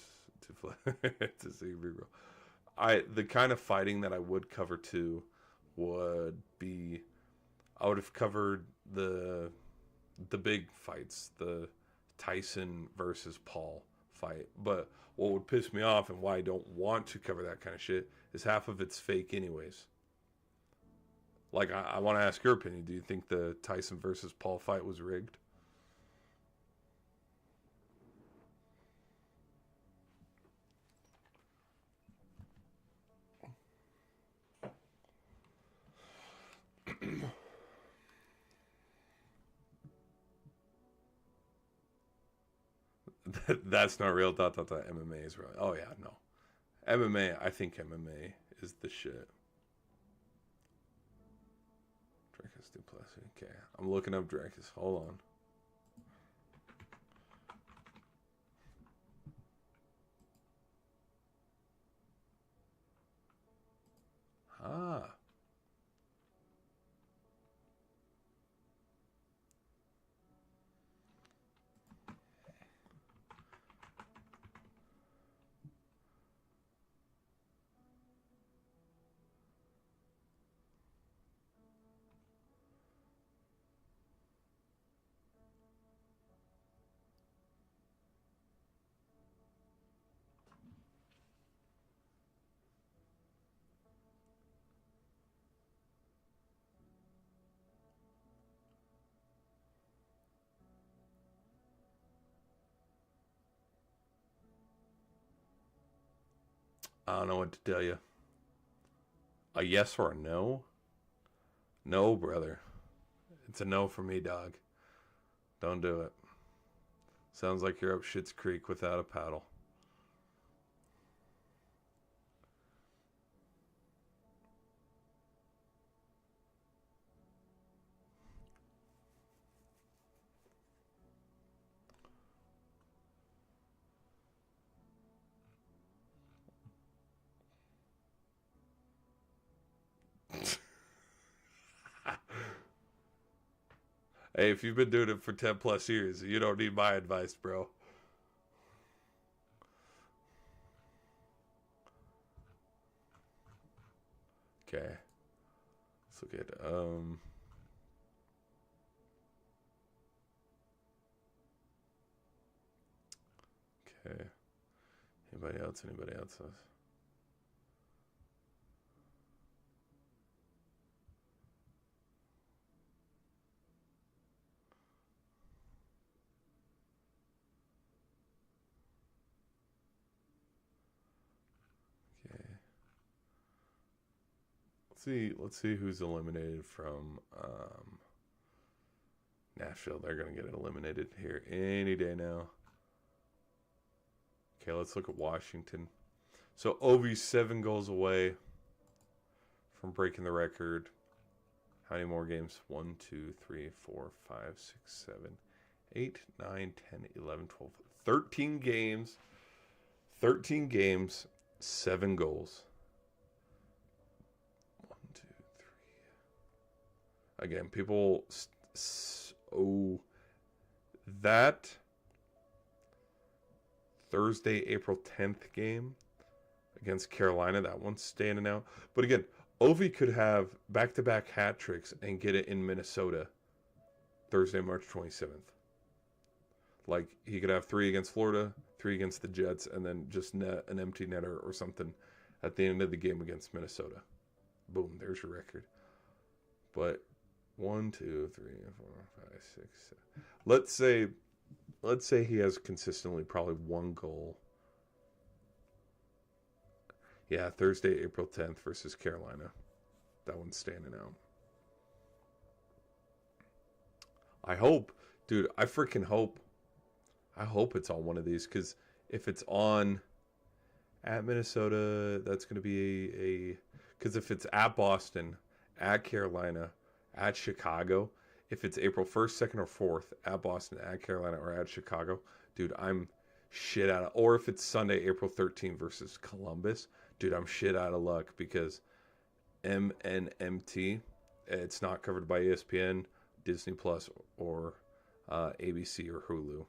see bro. The kind of fighting that I would cover too would be, I would have covered the big fights, the Tyson versus Paul fight. But what would piss me off and why I don't want to cover that kind of shit is half of it's fake anyways. Like, I want to ask your opinion. Do you think the Tyson versus Paul fight was rigged? That's not real. MMA is real. Oh yeah, no. MMA. I think MMA is the shit. Dracus Duplessis. Okay, I'm looking up Dracus. Hold on. Ah. I don't know what to tell you. A yes or a no? No, brother. It's a no for me, dog. Don't do it. Sounds like you're up Shit's Creek without a paddle. Hey, if you've been doing it for 10 plus years, you don't need my advice, bro. Okay. Let's look at okay. Anybody else? Anybody else? Okay. Let's see who's eliminated from Nashville. They're gonna get eliminated here any day now. Okay, let's look at Washington. So Ovi's 7 goals away from breaking the record. How many more games? 1, 2, 3, 4, 5, 6, 7, 8, 9, 10, 11, 12, 13 games. 13 games, 7 goals. 1, 2, 3. Again, people. Oh, that Thursday, April 10th game against Carolina. That one's standing out. But again, Ovi could have back-to-back hat tricks and get it in Minnesota Thursday, March 27th. Like, he could have 3 against Florida, 3 against the Jets, and then just net an empty netter or something at the end of the game against Minnesota. Boom, there's your record. But 1, 2, 3, 4, 5, 6, 7. Let's say he has consistently probably 1 goal. Yeah, Thursday, April 10th versus Carolina. That one's standing out. I hope, dude, I freaking hope. I hope it's on one of these, because if it's on at Minnesota, that's going to be because if it's at Boston, at Carolina, at Chicago, if it's April 1st, 2nd, or 4th, at Boston, at Carolina, or at Chicago, dude, I'm shit out of, or if it's Sunday, April 13th versus Columbus, dude, I'm shit out of luck, because MNMT, it's not covered by ESPN, Disney Plus, or ABC or Hulu.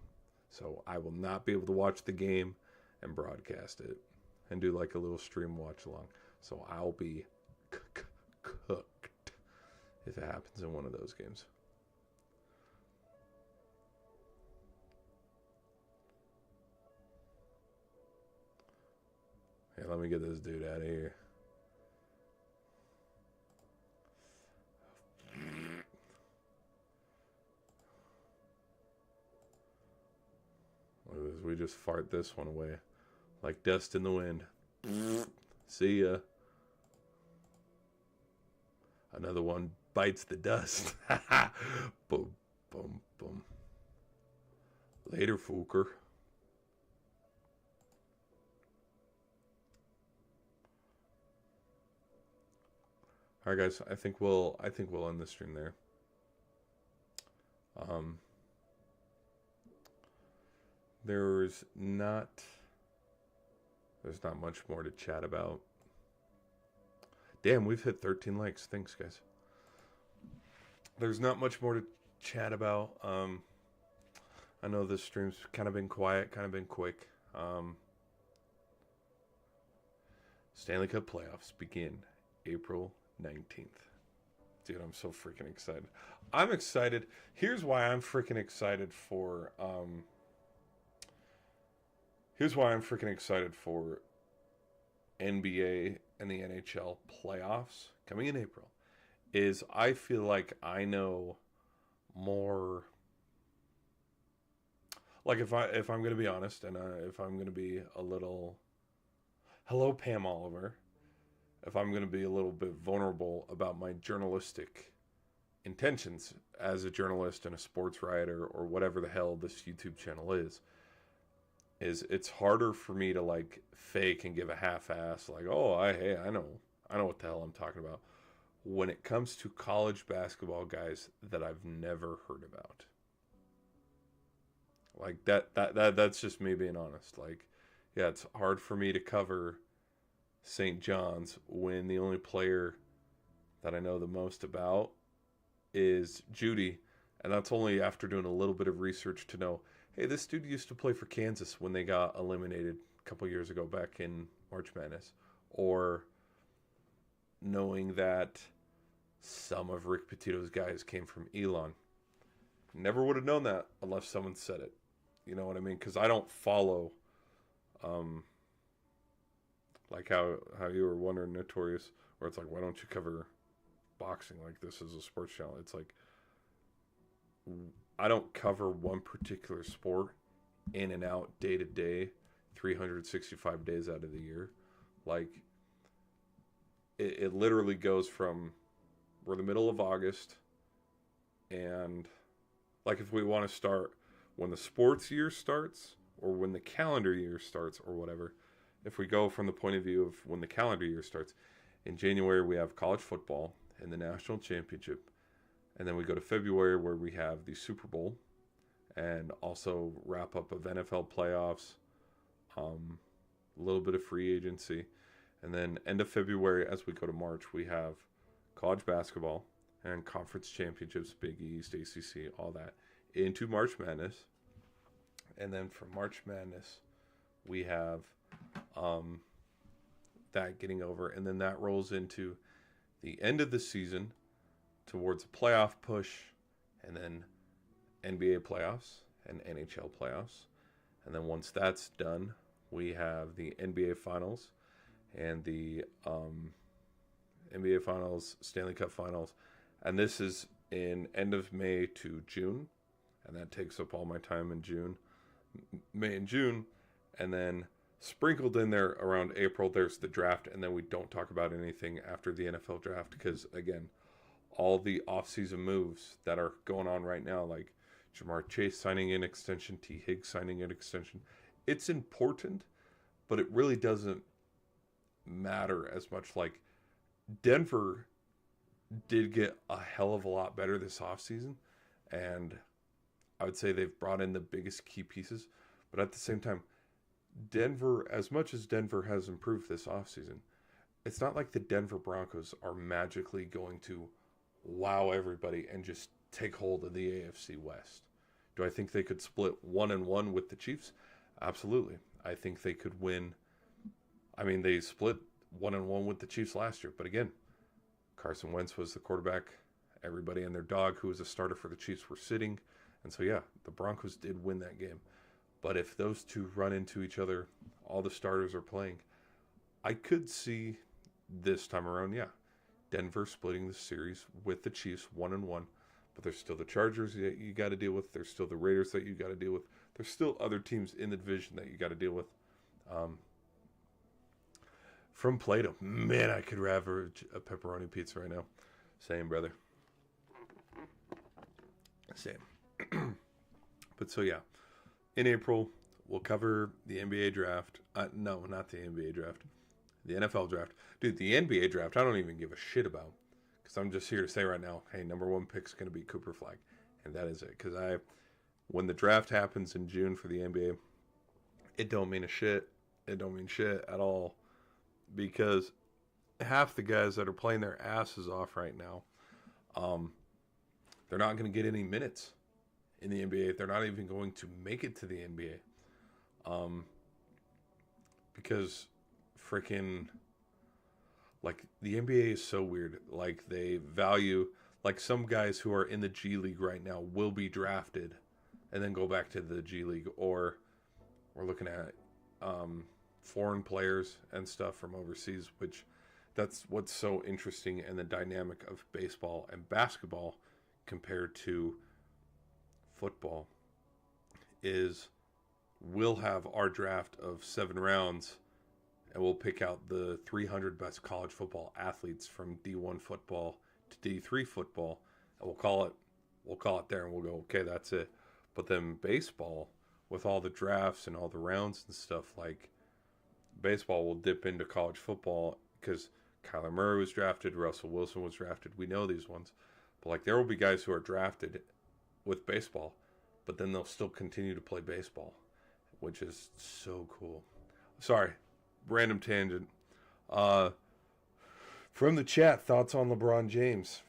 So I will not be able to watch the game and broadcast it and do like a little stream watch along. So I'll be cooked if it happens in one of those games. Hey, let me get this dude out of here. We just fart this one away like dust in the wind. See ya. Another one bites the dust. Boom, boom, boom. Later, Fuker. All right, guys. I think we'll end the stream there. There's not much more to chat about. Damn, we've hit 13 likes. Thanks, guys. There's not much more to chat about. I know this stream's kind of been quiet, kind of been quick. Stanley Cup playoffs begin April 19th. Dude, I'm so freaking excited. I'm excited. Here's why I'm freaking excited for NBA and the NHL playoffs coming in April. Is I feel like I know more. Like if I'm going to be honest, and if I'm going to be a little, hello Pam Oliver, if I'm going to be a little bit vulnerable about my journalistic intentions as a journalist and a sports writer or whatever the hell this YouTube channel is it's harder for me to like fake and give a half-ass like, oh, I know what the hell I'm talking about when it comes to college basketball guys that I've never heard about. Like that's just me being honest. Like, yeah, it's hard for me to cover St. John's when the only player that I know the most about is Judy, and that's only after doing a little bit of research to know, hey, this dude used to play for Kansas when they got eliminated a couple years ago back in March Madness, or knowing that some of Rick Pitino's guys came from Elon. Never would have known that unless someone said it. You know what I mean? Because I don't follow, like how you were wondering, Notorious, where it's like, why don't you cover boxing like this as a sports channel? It's like, I don't cover one particular sport in and out, day to day, 365 days out of the year. Like, it literally goes from, we're the middle of August, and like if we want to start when the sports year starts or when the calendar year starts or whatever, if we go from the point of view of when the calendar year starts, in January we have college football and the national championship, and then we go to February where we have the Super Bowl and also wrap up of NFL playoffs, a little bit of free agency, and then end of February as we go to March we have college basketball and conference championships, Big East, ACC, all that, into March Madness. And then from March Madness, we have that getting over, and then that rolls into the end of the season towards a playoff push, and then NBA playoffs and NHL playoffs. And then once that's done, we have the NBA Finals and the NBA Finals, Stanley Cup Finals. And this is in end of May to June. And that takes up all my time in June. May and June. And then sprinkled in there around April, there's the draft. And then we don't talk about anything after the NFL draft because, again, all the offseason moves that are going on right now, like Jamar Chase signing an extension, T. Higgs signing an extension, it's important, but it really doesn't matter as much. Like Denver did get a hell of a lot better this offseason, and I would say they've brought in the biggest key pieces. But at the same time, Denver, as much as Denver has improved this offseason, it's not like the Denver Broncos are magically going to wow everybody and just take hold of the AFC West. Do I think they could split 1-1 with the Chiefs? Absolutely. I think they could win. I mean, they split 1-1 with the Chiefs last year, but again, Carson Wentz was the quarterback. Everybody and their dog, who was a starter for the Chiefs, were sitting. And so, yeah, the Broncos did win that game. But if those two run into each other, all the starters are playing, I could see this time around, yeah, Denver splitting the series with the Chiefs 1-1. But there's still the Chargers that you got to deal with. There's still the Raiders that you got to deal with. There's still other teams in the division that you got to deal with. From Plato, man, I could have a pepperoni pizza right now. Same, brother. Same. But so, yeah. In April, we'll cover the NBA draft. No, not the NBA draft. The NFL draft. Dude, the NBA draft, I don't even give a shit about. Because I'm just here to say right now, hey, number one pick's going to be Cooper Flag. And that is it. Because when the draft happens in June for the NBA, it don't mean a shit. It don't mean shit at all. Because half the guys that are playing their asses off right now, they're not going to get any minutes in the NBA. They're not even going to make it to the NBA. Because freaking, like, the NBA is so weird. Like, they value, like, some guys who are in the G League right now will be drafted and then go back to the G League. Or we're looking at foreign players and stuff from overseas, which that's what's so interesting in the dynamic of baseball and basketball compared to football is we'll have our draft of 7 rounds and we'll pick out the 300 best college football athletes from D1 football to D3 football, and we'll call it there, and we'll go, okay, that's it. But then baseball, with all the drafts and all the rounds and stuff, like, baseball will dip into college football because Kyler Murray was drafted, Russell Wilson was drafted. We know these ones. But, like, there will be guys who are drafted with baseball, but then they'll still continue to play baseball, which is so cool. Sorry, random tangent. From the chat, thoughts on LeBron James?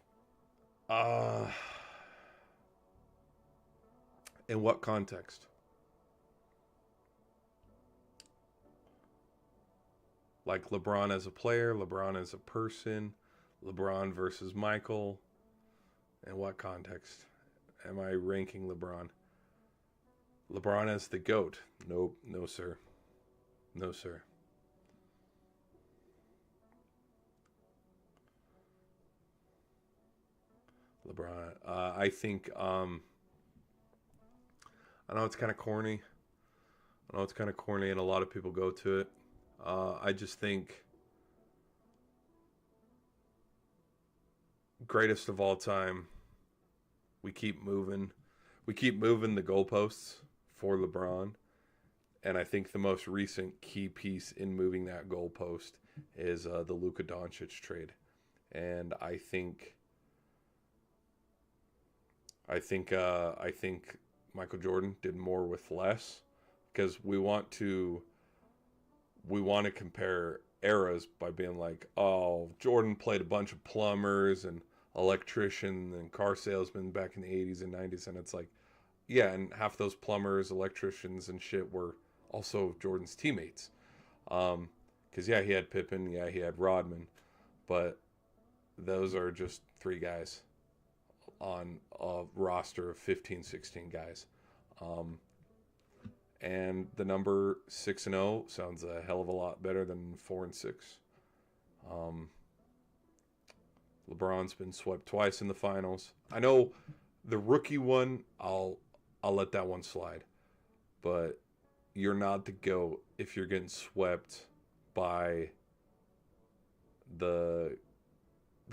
In what context? Like LeBron as a player, LeBron as a person, LeBron versus Michael. In what context am I ranking LeBron? LeBron as the GOAT? Nope, no sir. No sir. LeBron. I think, I know it's kind of corny. And a lot of people go to it. I just think greatest of all time. We keep moving the goalposts for LeBron. And I think the most recent key piece in moving that goalpost is the Luka Doncic trade. And I think Michael Jordan did more with less, because we want to compare eras by being like, oh, Jordan played a bunch of plumbers and electricians and car salesmen back in the 80s and 90s, and it's like, yeah, and half those plumbers, electricians, and shit were also Jordan's teammates. Because, yeah, he had Pippen. Yeah, he had Rodman. But those are just three guys on a roster of 15, 16 guys. Um, and the number 6-0 sounds a hell of a lot better than 4-6. Um, LeBron's been swept twice in the finals. I know the rookie one, I'll let that one slide. But you're not the GOAT if you're getting swept by the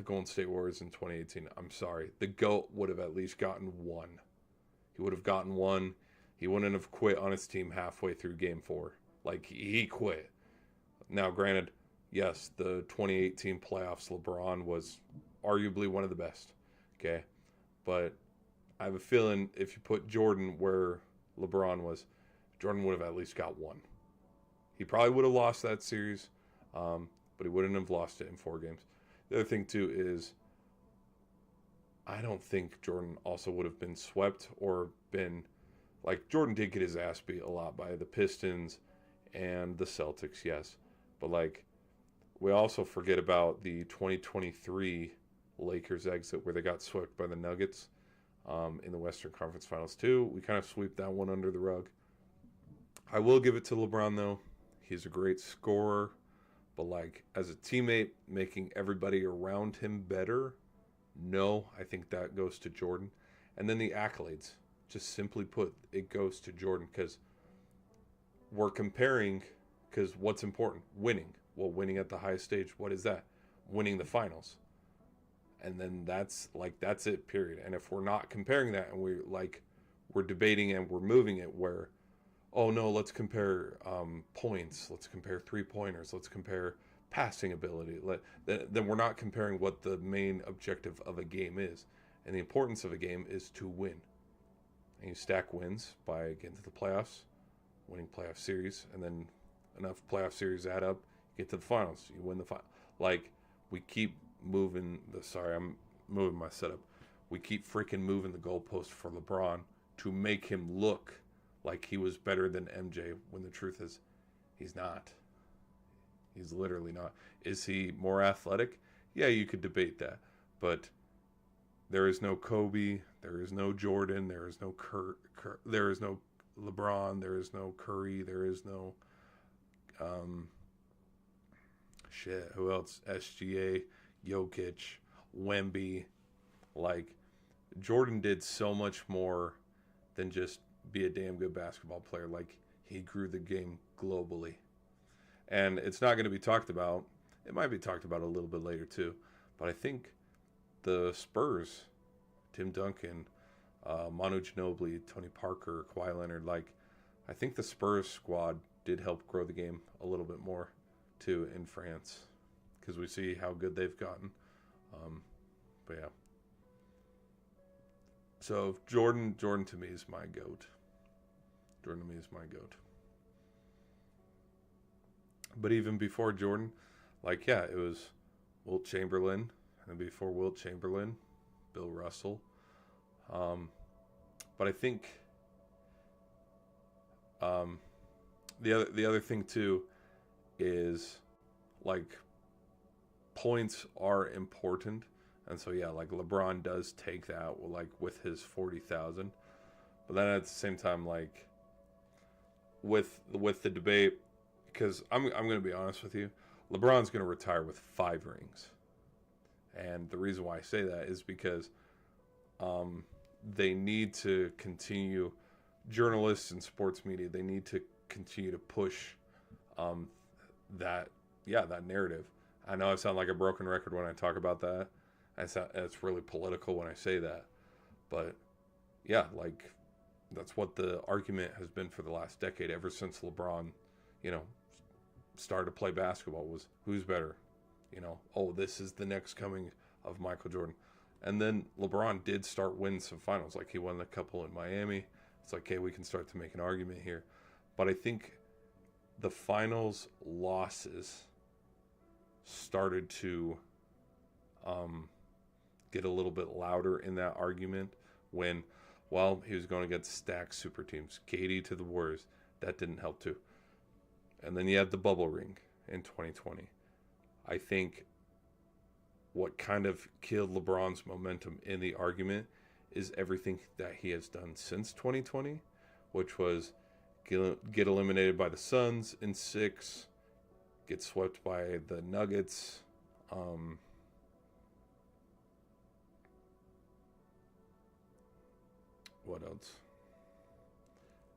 Golden State Warriors in 2018. I'm sorry. The GOAT would have at least gotten one. He would have gotten one. He wouldn't have quit on his team halfway through game 4. Like, he quit. Now, granted, yes, the 2018 playoffs, LeBron was arguably one of the best. Okay? But I have a feeling if you put Jordan where LeBron was, Jordan would have at least got one. He probably would have lost that series, but he wouldn't have lost it in 4 games. The other thing, too, is I don't think Jordan also would have been swept or been... Like, Jordan did get his ass beat a lot by the Pistons and the Celtics, yes. But, like, we also forget about the 2023 Lakers exit where they got swept by the Nuggets in the Western Conference Finals, too. We kind of sweep that one under the rug. I will give it to LeBron, though. He's a great scorer. But, like, as a teammate, making everybody around him better, no, I think that goes to Jordan. And then the accolades. Just simply put, it goes to Jordan because we're comparing, because what's important? Winning. Well, winning at the highest stage, what is that? Winning the finals. And then that's it, period. And if we're not comparing that and we're debating and we're moving it where, oh no, let's compare points, let's compare 3-pointers, let's compare passing ability, then we're not comparing what the main objective of a game is. And the importance of a game is to win. And you stack wins by getting to the playoffs, winning playoff series, and then enough playoff series add up, you get to the finals, you win the final. Like, we keep moving I'm moving my setup. We keep freaking moving the goalpost for LeBron to make him look like he was better than MJ, when the truth is, he's not. He's literally not. Is he more athletic? Yeah, you could debate that. But there is no Kobe, there is no Jordan, there is no there is no LeBron, there is no Curry, there is no who else? SGA, Jokic, Wemby. Like, Jordan did so much more than just be a damn good basketball player. Like, he grew the game globally. And it's not going to be talked about. It might be talked about a little bit later too. But I think the Spurs, Tim Duncan, Manu Ginobili, Tony Parker, Kawhi Leonard, I think the Spurs squad did help grow the game a little bit more too in France, because we see how good they've gotten. But yeah. So Jordan to me is my GOAT. Jordan to me is my GOAT. But even before Jordan, it was Wilt Chamberlain, and before Wilt Chamberlain, Bill Russell. But I think the other thing too is, points are important, and so LeBron does take that with his 40,000. But then at the same time, with the debate, because I'm going to be honest with you, LeBron's going to retire with 5 rings. And the reason why I say that is because they need to continue, journalists and sports media, they need to continue to push that narrative. I know I sound like a broken record when I talk about that. It's really political when I say that. But yeah, that's what the argument has been for the last decade, ever since LeBron, started to play basketball, was who's better. This is the next coming of Michael Jordan. And then LeBron did start winning some finals. He won a couple in Miami. It's hey, we can start to make an argument here. But I think the finals losses started to get a little bit louder in that argument when, he was going against stacked super teams. KD to the Warriors. That didn't help too. And then you had the bubble ring. in 2020. I think what kind of killed LeBron's momentum in the argument is everything that he has done since 2020, which was get eliminated by the Suns in 6, get swept by the Nuggets. What else?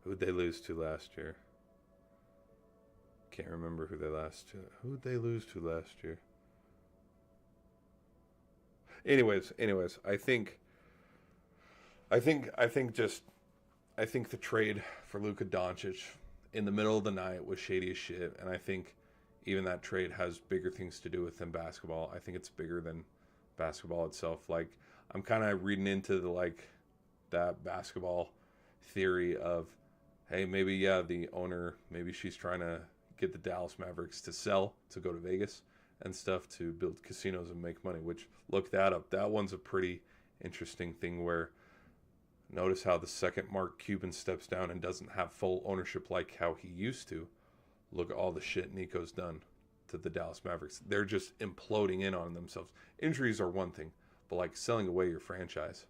Who'd they lose to last year? Can't remember who they lost to. Who'd they lose to last year? Anyways, I think the trade for Luka Doncic in the middle of the night was shady as shit, and I think even that trade has bigger things to do with than basketball. I think it's bigger than basketball itself. Like, I'm kind of reading into that basketball theory of, hey, maybe the owner, maybe she's trying to get the Dallas Mavericks to sell to go to Vegas and stuff to build casinos and make money, which, look that up. That one's a pretty interesting thing where notice how the second Mark Cuban steps down and doesn't have full ownership like how he used to. Look at all the shit Nico's done to the Dallas Mavericks. They're just imploding in on themselves. Injuries are one thing, but like selling away your franchise.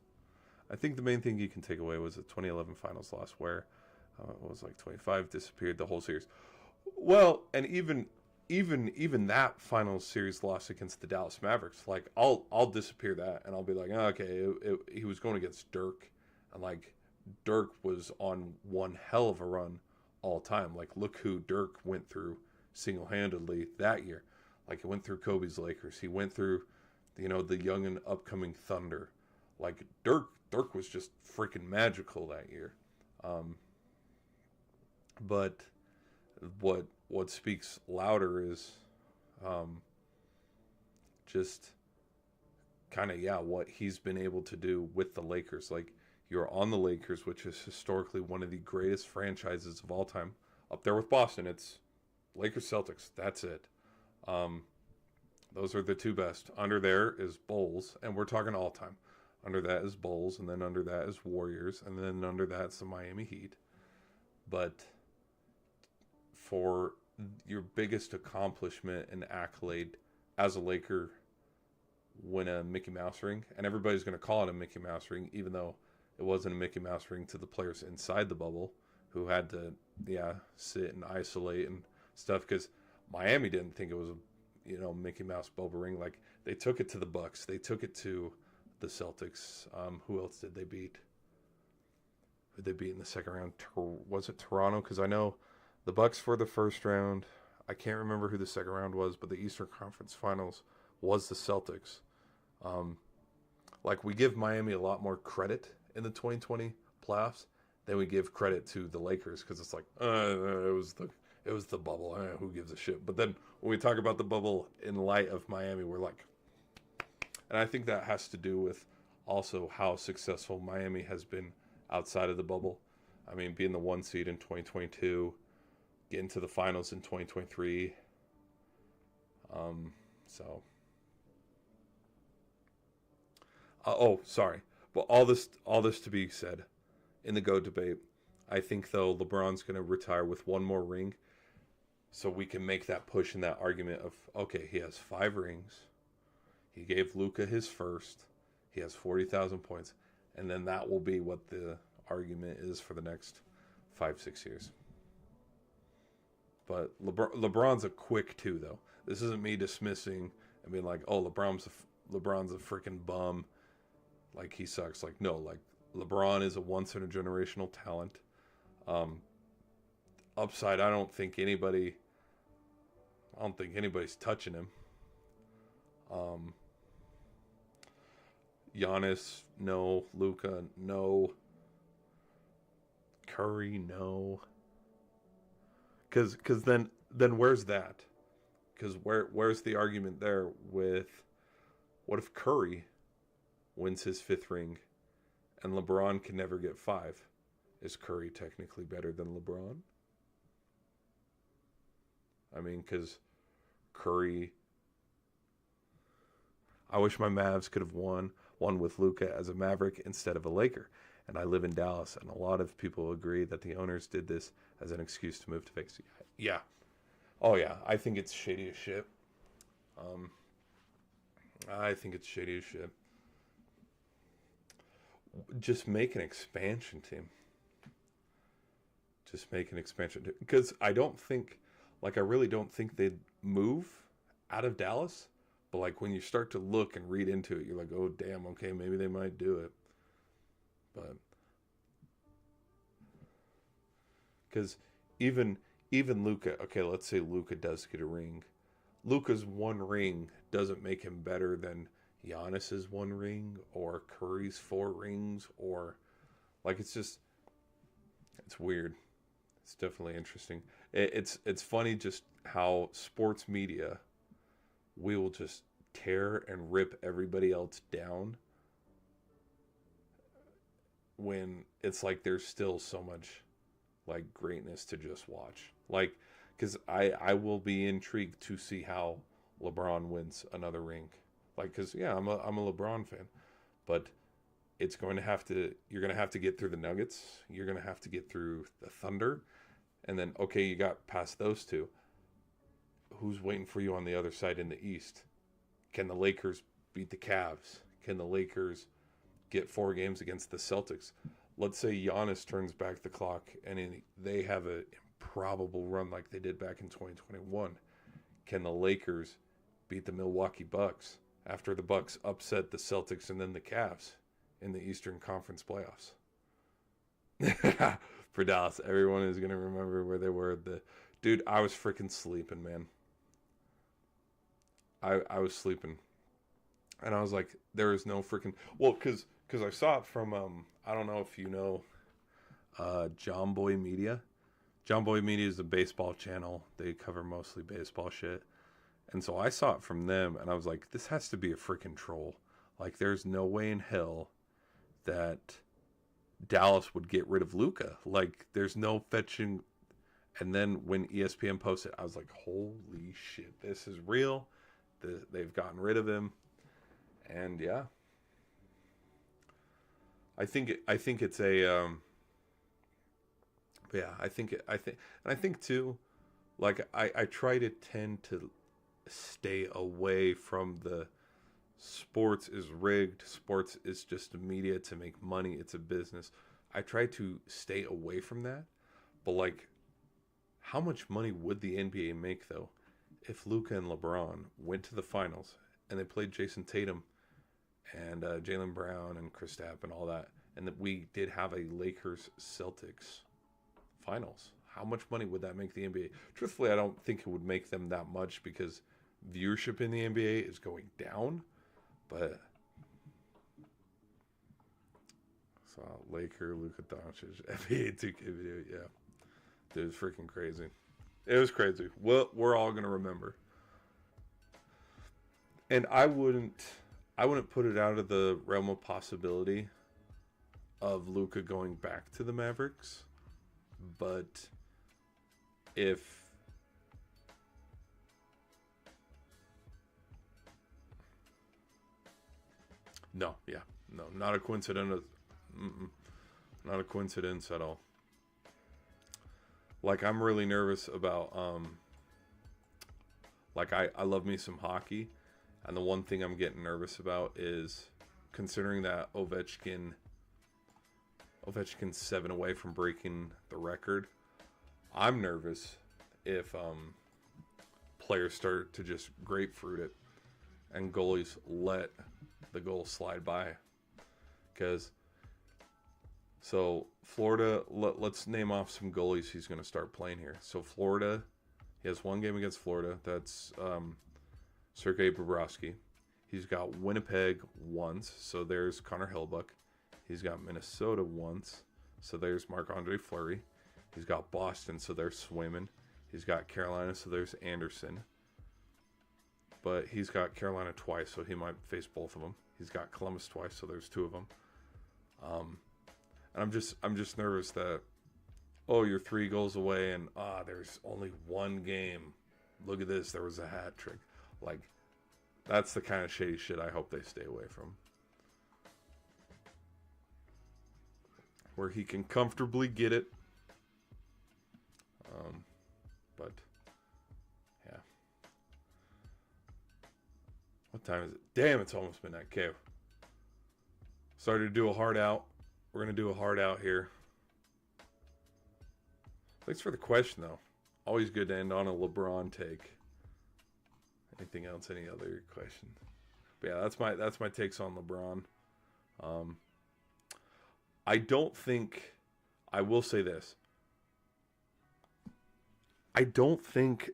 I think the main thing you can take away was the 2011 finals loss where it was like 25 disappeared the whole series. Well, and even that finals series loss against the Dallas Mavericks, like I'll disappear that and I'll be like, oh, okay, he was going against Dirk, and like Dirk was on one hell of a run all time. Like, look who Dirk went through single-handedly that year. Like, he went through Kobe's Lakers. He went through, the young and upcoming Thunder. Like, Dirk was just freaking magical that year. But what speaks louder is just kind of, what he's been able to do with the Lakers. Like, you're on the Lakers, which is historically one of the greatest franchises of all time. Up there with Boston, it's Lakers Celtics. That's it. Those are the two best. Under there is Bulls, and we're talking all time. Under that is Bulls, and then under that is Warriors, and then under that's the Miami Heat. But for your biggest accomplishment and accolade as a Laker, win a Mickey Mouse ring, and everybody's going to call it a Mickey Mouse ring, even though it wasn't a Mickey Mouse ring to the players inside the bubble who had to, sit and isolate and stuff, because Miami didn't think it was a, Mickey Mouse bubble ring. Like, they took it to the Bucks. They took it to the Celtics. Who else did they beat? Who did they beat in the second round? Was it Toronto? Because I know the Bucks for the first round. I can't remember who the second round was, but the Eastern Conference Finals was the Celtics. Like, we give Miami a lot more credit in the 2020 playoffs than we give credit to the Lakers, because it's like, it was the bubble. Who gives a shit? But then when we talk about the bubble in light of Miami, we're like, and I think that has to do with also how successful Miami has been outside of the bubble. I mean, being the 1 seed in 2022, getting to the finals in 2023. Sorry. But all this to be said, in the GOAT debate, I think, though, LeBron's going to retire with one more ring, so we can make that push in that argument of, okay, he has 5 rings. He gave Luka his first. He has 40,000 points. And then that will be what the argument is for the next 5-6 years. But LeBron's a quick 2, though. This isn't me dismissing and being like, oh, LeBron's a freaking bum. Like, he sucks. Like, no, like, LeBron is a once-in-a-generational talent. Upside, I don't think anybody's touching him. Giannis, no. Luka, no. Curry, no. Because then where's that? Because where's the argument there with, what if Curry wins his 5th ring and LeBron can never get 5? Is Curry technically better than LeBron? I mean, because Curry, I wish my Mavs could have won with Luka as a Maverick instead of a Laker. And I live in Dallas, and a lot of people agree that the owners did this as an excuse to move to Vegas. Yeah. Oh yeah, I think it's shady as shit. Um, I think it's shady as shit. Just make an expansion team. Just make an expansion team. Because I don't think, like, I really don't think they'd move out of Dallas. But like when you start to look and read into it, you're like, oh damn, okay, maybe they might do it. But because even even Luka, okay, let's say Luka does get a ring. Luka's one ring doesn't make him better than Giannis's one ring or Curry's four rings or like it's weird. It's definitely interesting. It's funny just how sports media we will just tear and rip everybody else down when it's like there's still so much like greatness to just watch. Like, because I will be intrigued to see how LeBron wins another ring. Like, because yeah, I'm a LeBron fan, but it's going to have to you're going to have to get through the Nuggets. You're going to have to get through the Thunder, and then okay, you got past those two. Who's waiting for you on the other side in the East? Can the Lakers beat the Cavs? Can the Lakers get four games against the Celtics? Let's say Giannis turns back the clock and they have an improbable run like they did back in 2021. Can the Lakers beat the Milwaukee Bucks after the Bucks upset the Celtics and then the Cavs in the Eastern Conference playoffs? For Dallas, everyone is going to remember where they were. Dude, I was freaking sleeping, man. I was sleeping. And I was like, there is no freaking well, because I saw it from I don't know if you know John Boy Media. John Boy Media is a baseball channel. They cover mostly baseball shit. And so I saw it from them and I was like, this has to be a freaking troll. Like there's no way in hell that Dallas would get rid of Luka. Like there's no fetching. And then when ESPN posted, I was like, holy shit, this is real. They've gotten rid of him. And yeah, I think it's a yeah, I think too, like I try to tend to stay away from the sports is rigged, sports is just a media to make money, it's a business. I try to stay away from that. But like how much money would the NBA make though if Luka and LeBron went to the finals and they played Jason Tatum and Jaylen Brown and Kristaps and all that, and that we did have a Lakers Celtics finals? How much money would that make the NBA? Truthfully, I don't think it would make them that much because viewership in the NBA is going down. But so Laker, Luka Doncic, NBA 2K video, yeah, dude, it's freaking crazy. It was crazy. Well, we're all gonna remember, and I wouldn't put it out of the realm of possibility of Luka going back to the Mavericks, but if no, yeah, no, not a coincidence. Mm-mm, not a coincidence at all. Like I'm really nervous about like I love me some hockey, and the one thing I'm getting nervous about is considering that Ovechkin's 7 away from breaking the record. I'm nervous if players start to just grapefruit it and goalies let the goal slide by. Because so Florida, let's name off some goalies he's going to start playing here. So Florida, he has one game against Florida. That's Sergei Bobrovsky. He's got Winnipeg once, so there's Connor Hellbuck. He's got Minnesota once, so there's Marc-Andre Fleury. He's got Boston, so there's Swayman. He's got Carolina, so there's Anderson. But he's got Carolina twice, so he might face both of them. He's got Columbus twice, so there's two of them. And I'm just nervous that you're 3 goals away, and there's only one game. Look at this, there was a hat trick. Like that's the kind of shady shit I hope they stay away from. Where he can comfortably get it. But What time is it? Damn, it's almost midnight. Okay. Started to do a hard out. We're going to do a hard out here. Thanks for the question, though. Always good to end on a LeBron take. Anything else? Any other question? But yeah, that's my takes on LeBron. I don't think. I will say this. I don't think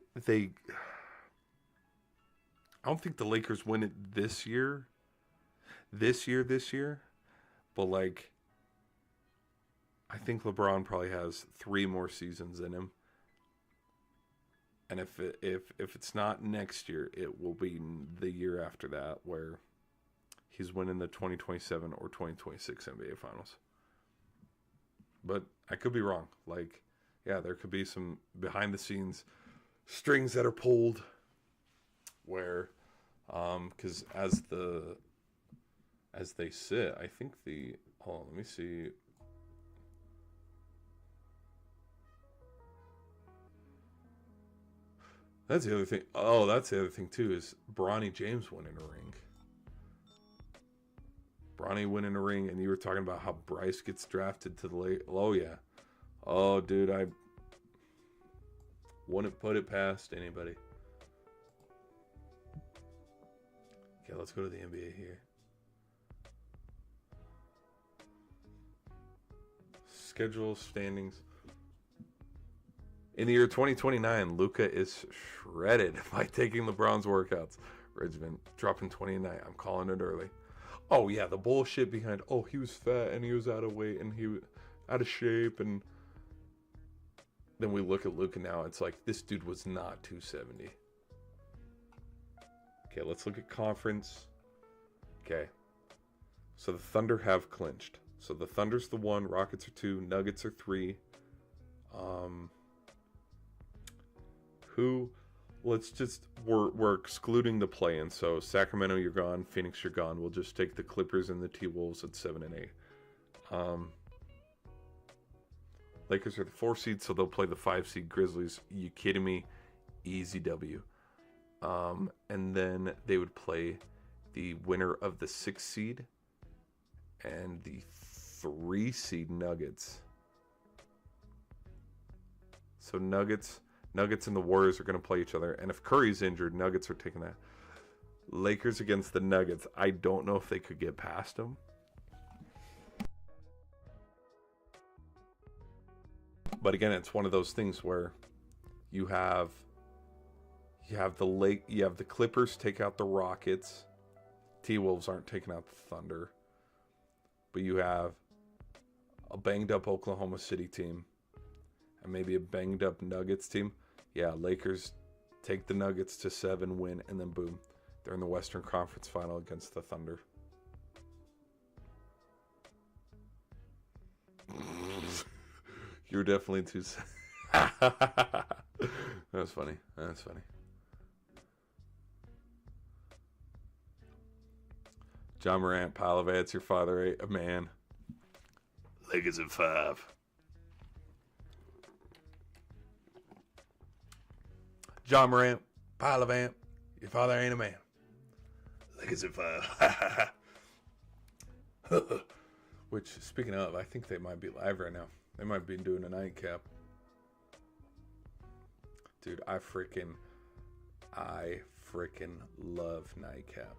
the Lakers win it this year. This year. But like, I think LeBron probably has 3 more seasons in him. And if it's not next year, it will be the year after that where he's winning the 2027 or 2026 NBA Finals. But I could be wrong. Like, yeah, there could be some behind the scenes strings that are pulled where, because as they sit, I think let me see. That's the other thing. Oh, that's the other thing too, is Bronny James winning a ring. Bronny winning a ring, and you were talking about how Bryce gets drafted to the late. Oh yeah. Oh, dude, I wouldn't put it past anybody. Okay, let's go to the NBA here. Schedule standings. In the year 2029, Luka is shredded by taking LeBron's workouts. Regiment dropping 29. I'm calling it early. Oh yeah, the bullshit behind, oh, he was fat and he was out of weight and he was out of shape, and then we look at Luka now, it's like, this dude was not 270. Okay, let's look at conference. Okay. So the Thunder have clinched. So the Thunder's the 1, Rockets are 2, Nuggets are 3. We're excluding the play-in. So Sacramento, you're gone. Phoenix, you're gone. We'll just take the Clippers and the T-Wolves at 7 and 8. Lakers are the 4 seed, so they'll play the 5 seed Grizzlies. You kidding me? Easy W. And then they would play the winner of the 6 seed and the 3 seed Nuggets. So Nuggets and the Warriors are going to play each other. And if Curry's injured, Nuggets are taking that. Lakers against the Nuggets. I don't know if they could get past them. But again, it's one of those things where you have the Clippers take out the Rockets. T-Wolves aren't taking out the Thunder. But you have a banged up Oklahoma City team and maybe a banged up Nuggets team. Yeah, Lakers take the Nuggets to 7, win, and then boom, they're in the Western Conference Final against the Thunder. You're definitely too. That's funny. That's funny. John Morant, pile of ants, your father ate a man. Lakers in 5. John Morant, pile of ant, your father ain't a man. Lakers in 5. Which, speaking of, I think they might be live right now. They might be doing a nightcap. Dude, I freaking love nightcap.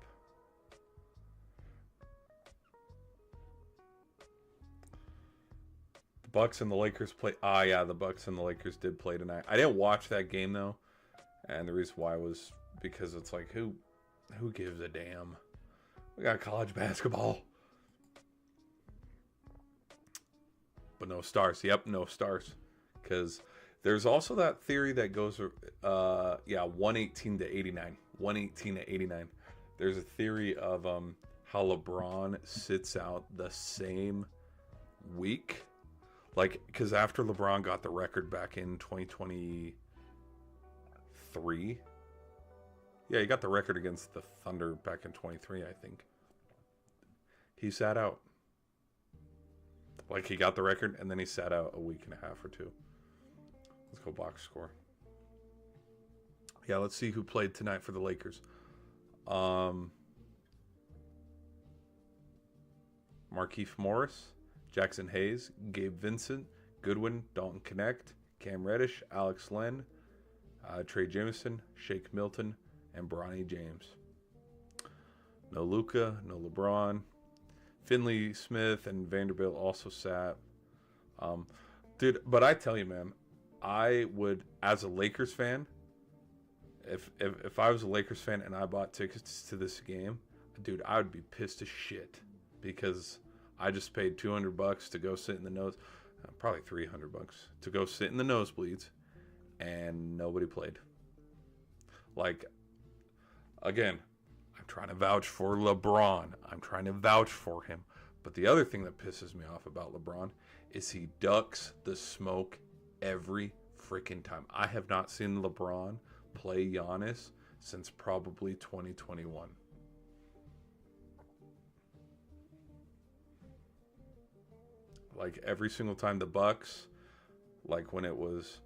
The Bucks and the Lakers play. Ah, yeah, the Bucks and the Lakers did play tonight. I didn't watch that game though, and the reason why was because it's like, who gives a damn? We got college basketball. But no stars. Yep, no stars. Because there's also that theory that goes, 118 to 89. 118 to 89. There's a theory of how LeBron sits out the same week. Like, because after LeBron got the record back in 2023. Yeah, he got the record against the Thunder back in 23, I think. He sat out. Like, he got the record, and then he sat out a week and a half or 2. Let's go box score. Yeah, let's see who played tonight for the Lakers. Markieff Morris, Jackson Hayes, Gabe Vincent, Goodwin, Dalton Connect, Cam Reddish, Alex Len, Trey Jameson, Shake Milton, and Bronny James. No Luka, no LeBron. Finley Smith and Vanderbilt also sat. Dude, but I tell you, man, I would, as a Lakers fan, if I was a Lakers fan and I bought tickets to this game, dude, I would be pissed as shit because I just paid $200 to go sit in the nose, probably $300 to go sit in the nosebleeds, and nobody played. Like, again, I'm trying to vouch for LeBron. I'm trying to vouch for him. But the other thing that pisses me off about LeBron is he ducks the smoke every freaking time. I have not seen LeBron play Giannis since probably 2021. Like every single time the Bucks, like when it was,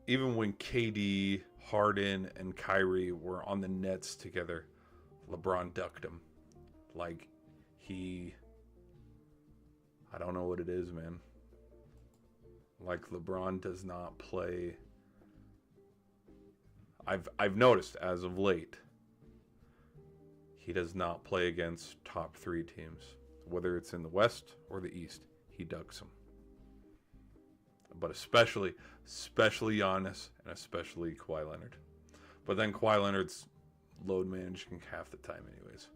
even when KD, Harden, and Kyrie were on the Nets together, LeBron ducked him. Like I don't know what it is, man. Like LeBron does not play. I've noticed as of late, he does not play against top 3 teams, whether it's in the West or the East. He ducks them. But especially Giannis and especially Kawhi Leonard. But then Kawhi Leonard's load managing half the time anyways.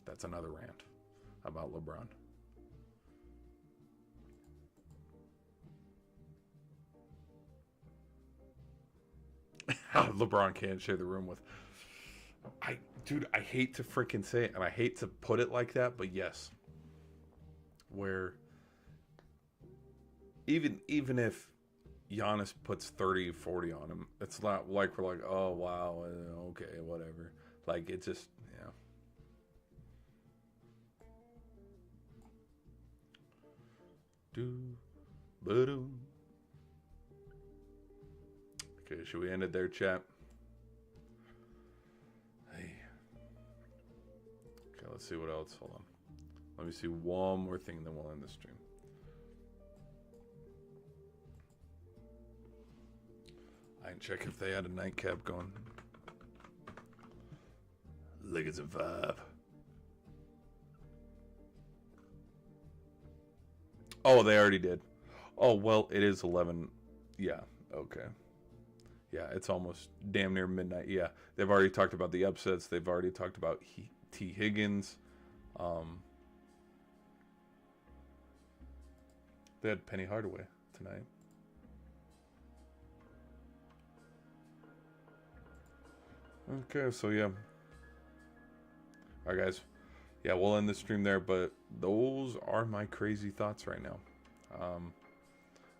That's another rant about LeBron. LeBron can't share the room with. I hate to freaking say it, and I hate to put it like that, but yes. Where even if Giannis puts 30, 40 on him, it's not like we're like, oh wow, okay, whatever. Like it just, yeah. Okay, should we end it there, chat? Hey. Okay, let's see what else. Hold on. Let me see one more thing, then we'll end the stream. I can check if they had a nightcap going. Lakers in 5. Oh, they already did. Oh, well, it is 11. Yeah, okay. Yeah, it's almost damn near midnight. Yeah, they've already talked about the upsets. They've already talked about T. Higgins. They had Penny Hardaway tonight. Okay, so yeah. Alright, guys. Yeah, we'll end the stream there, but those are my crazy thoughts right now.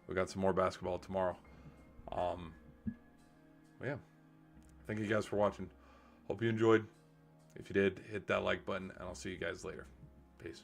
We got some more basketball tomorrow. Yeah. Thank you guys for watching. Hope you enjoyed. If you did, hit that like button, and I'll see you guys later. Peace.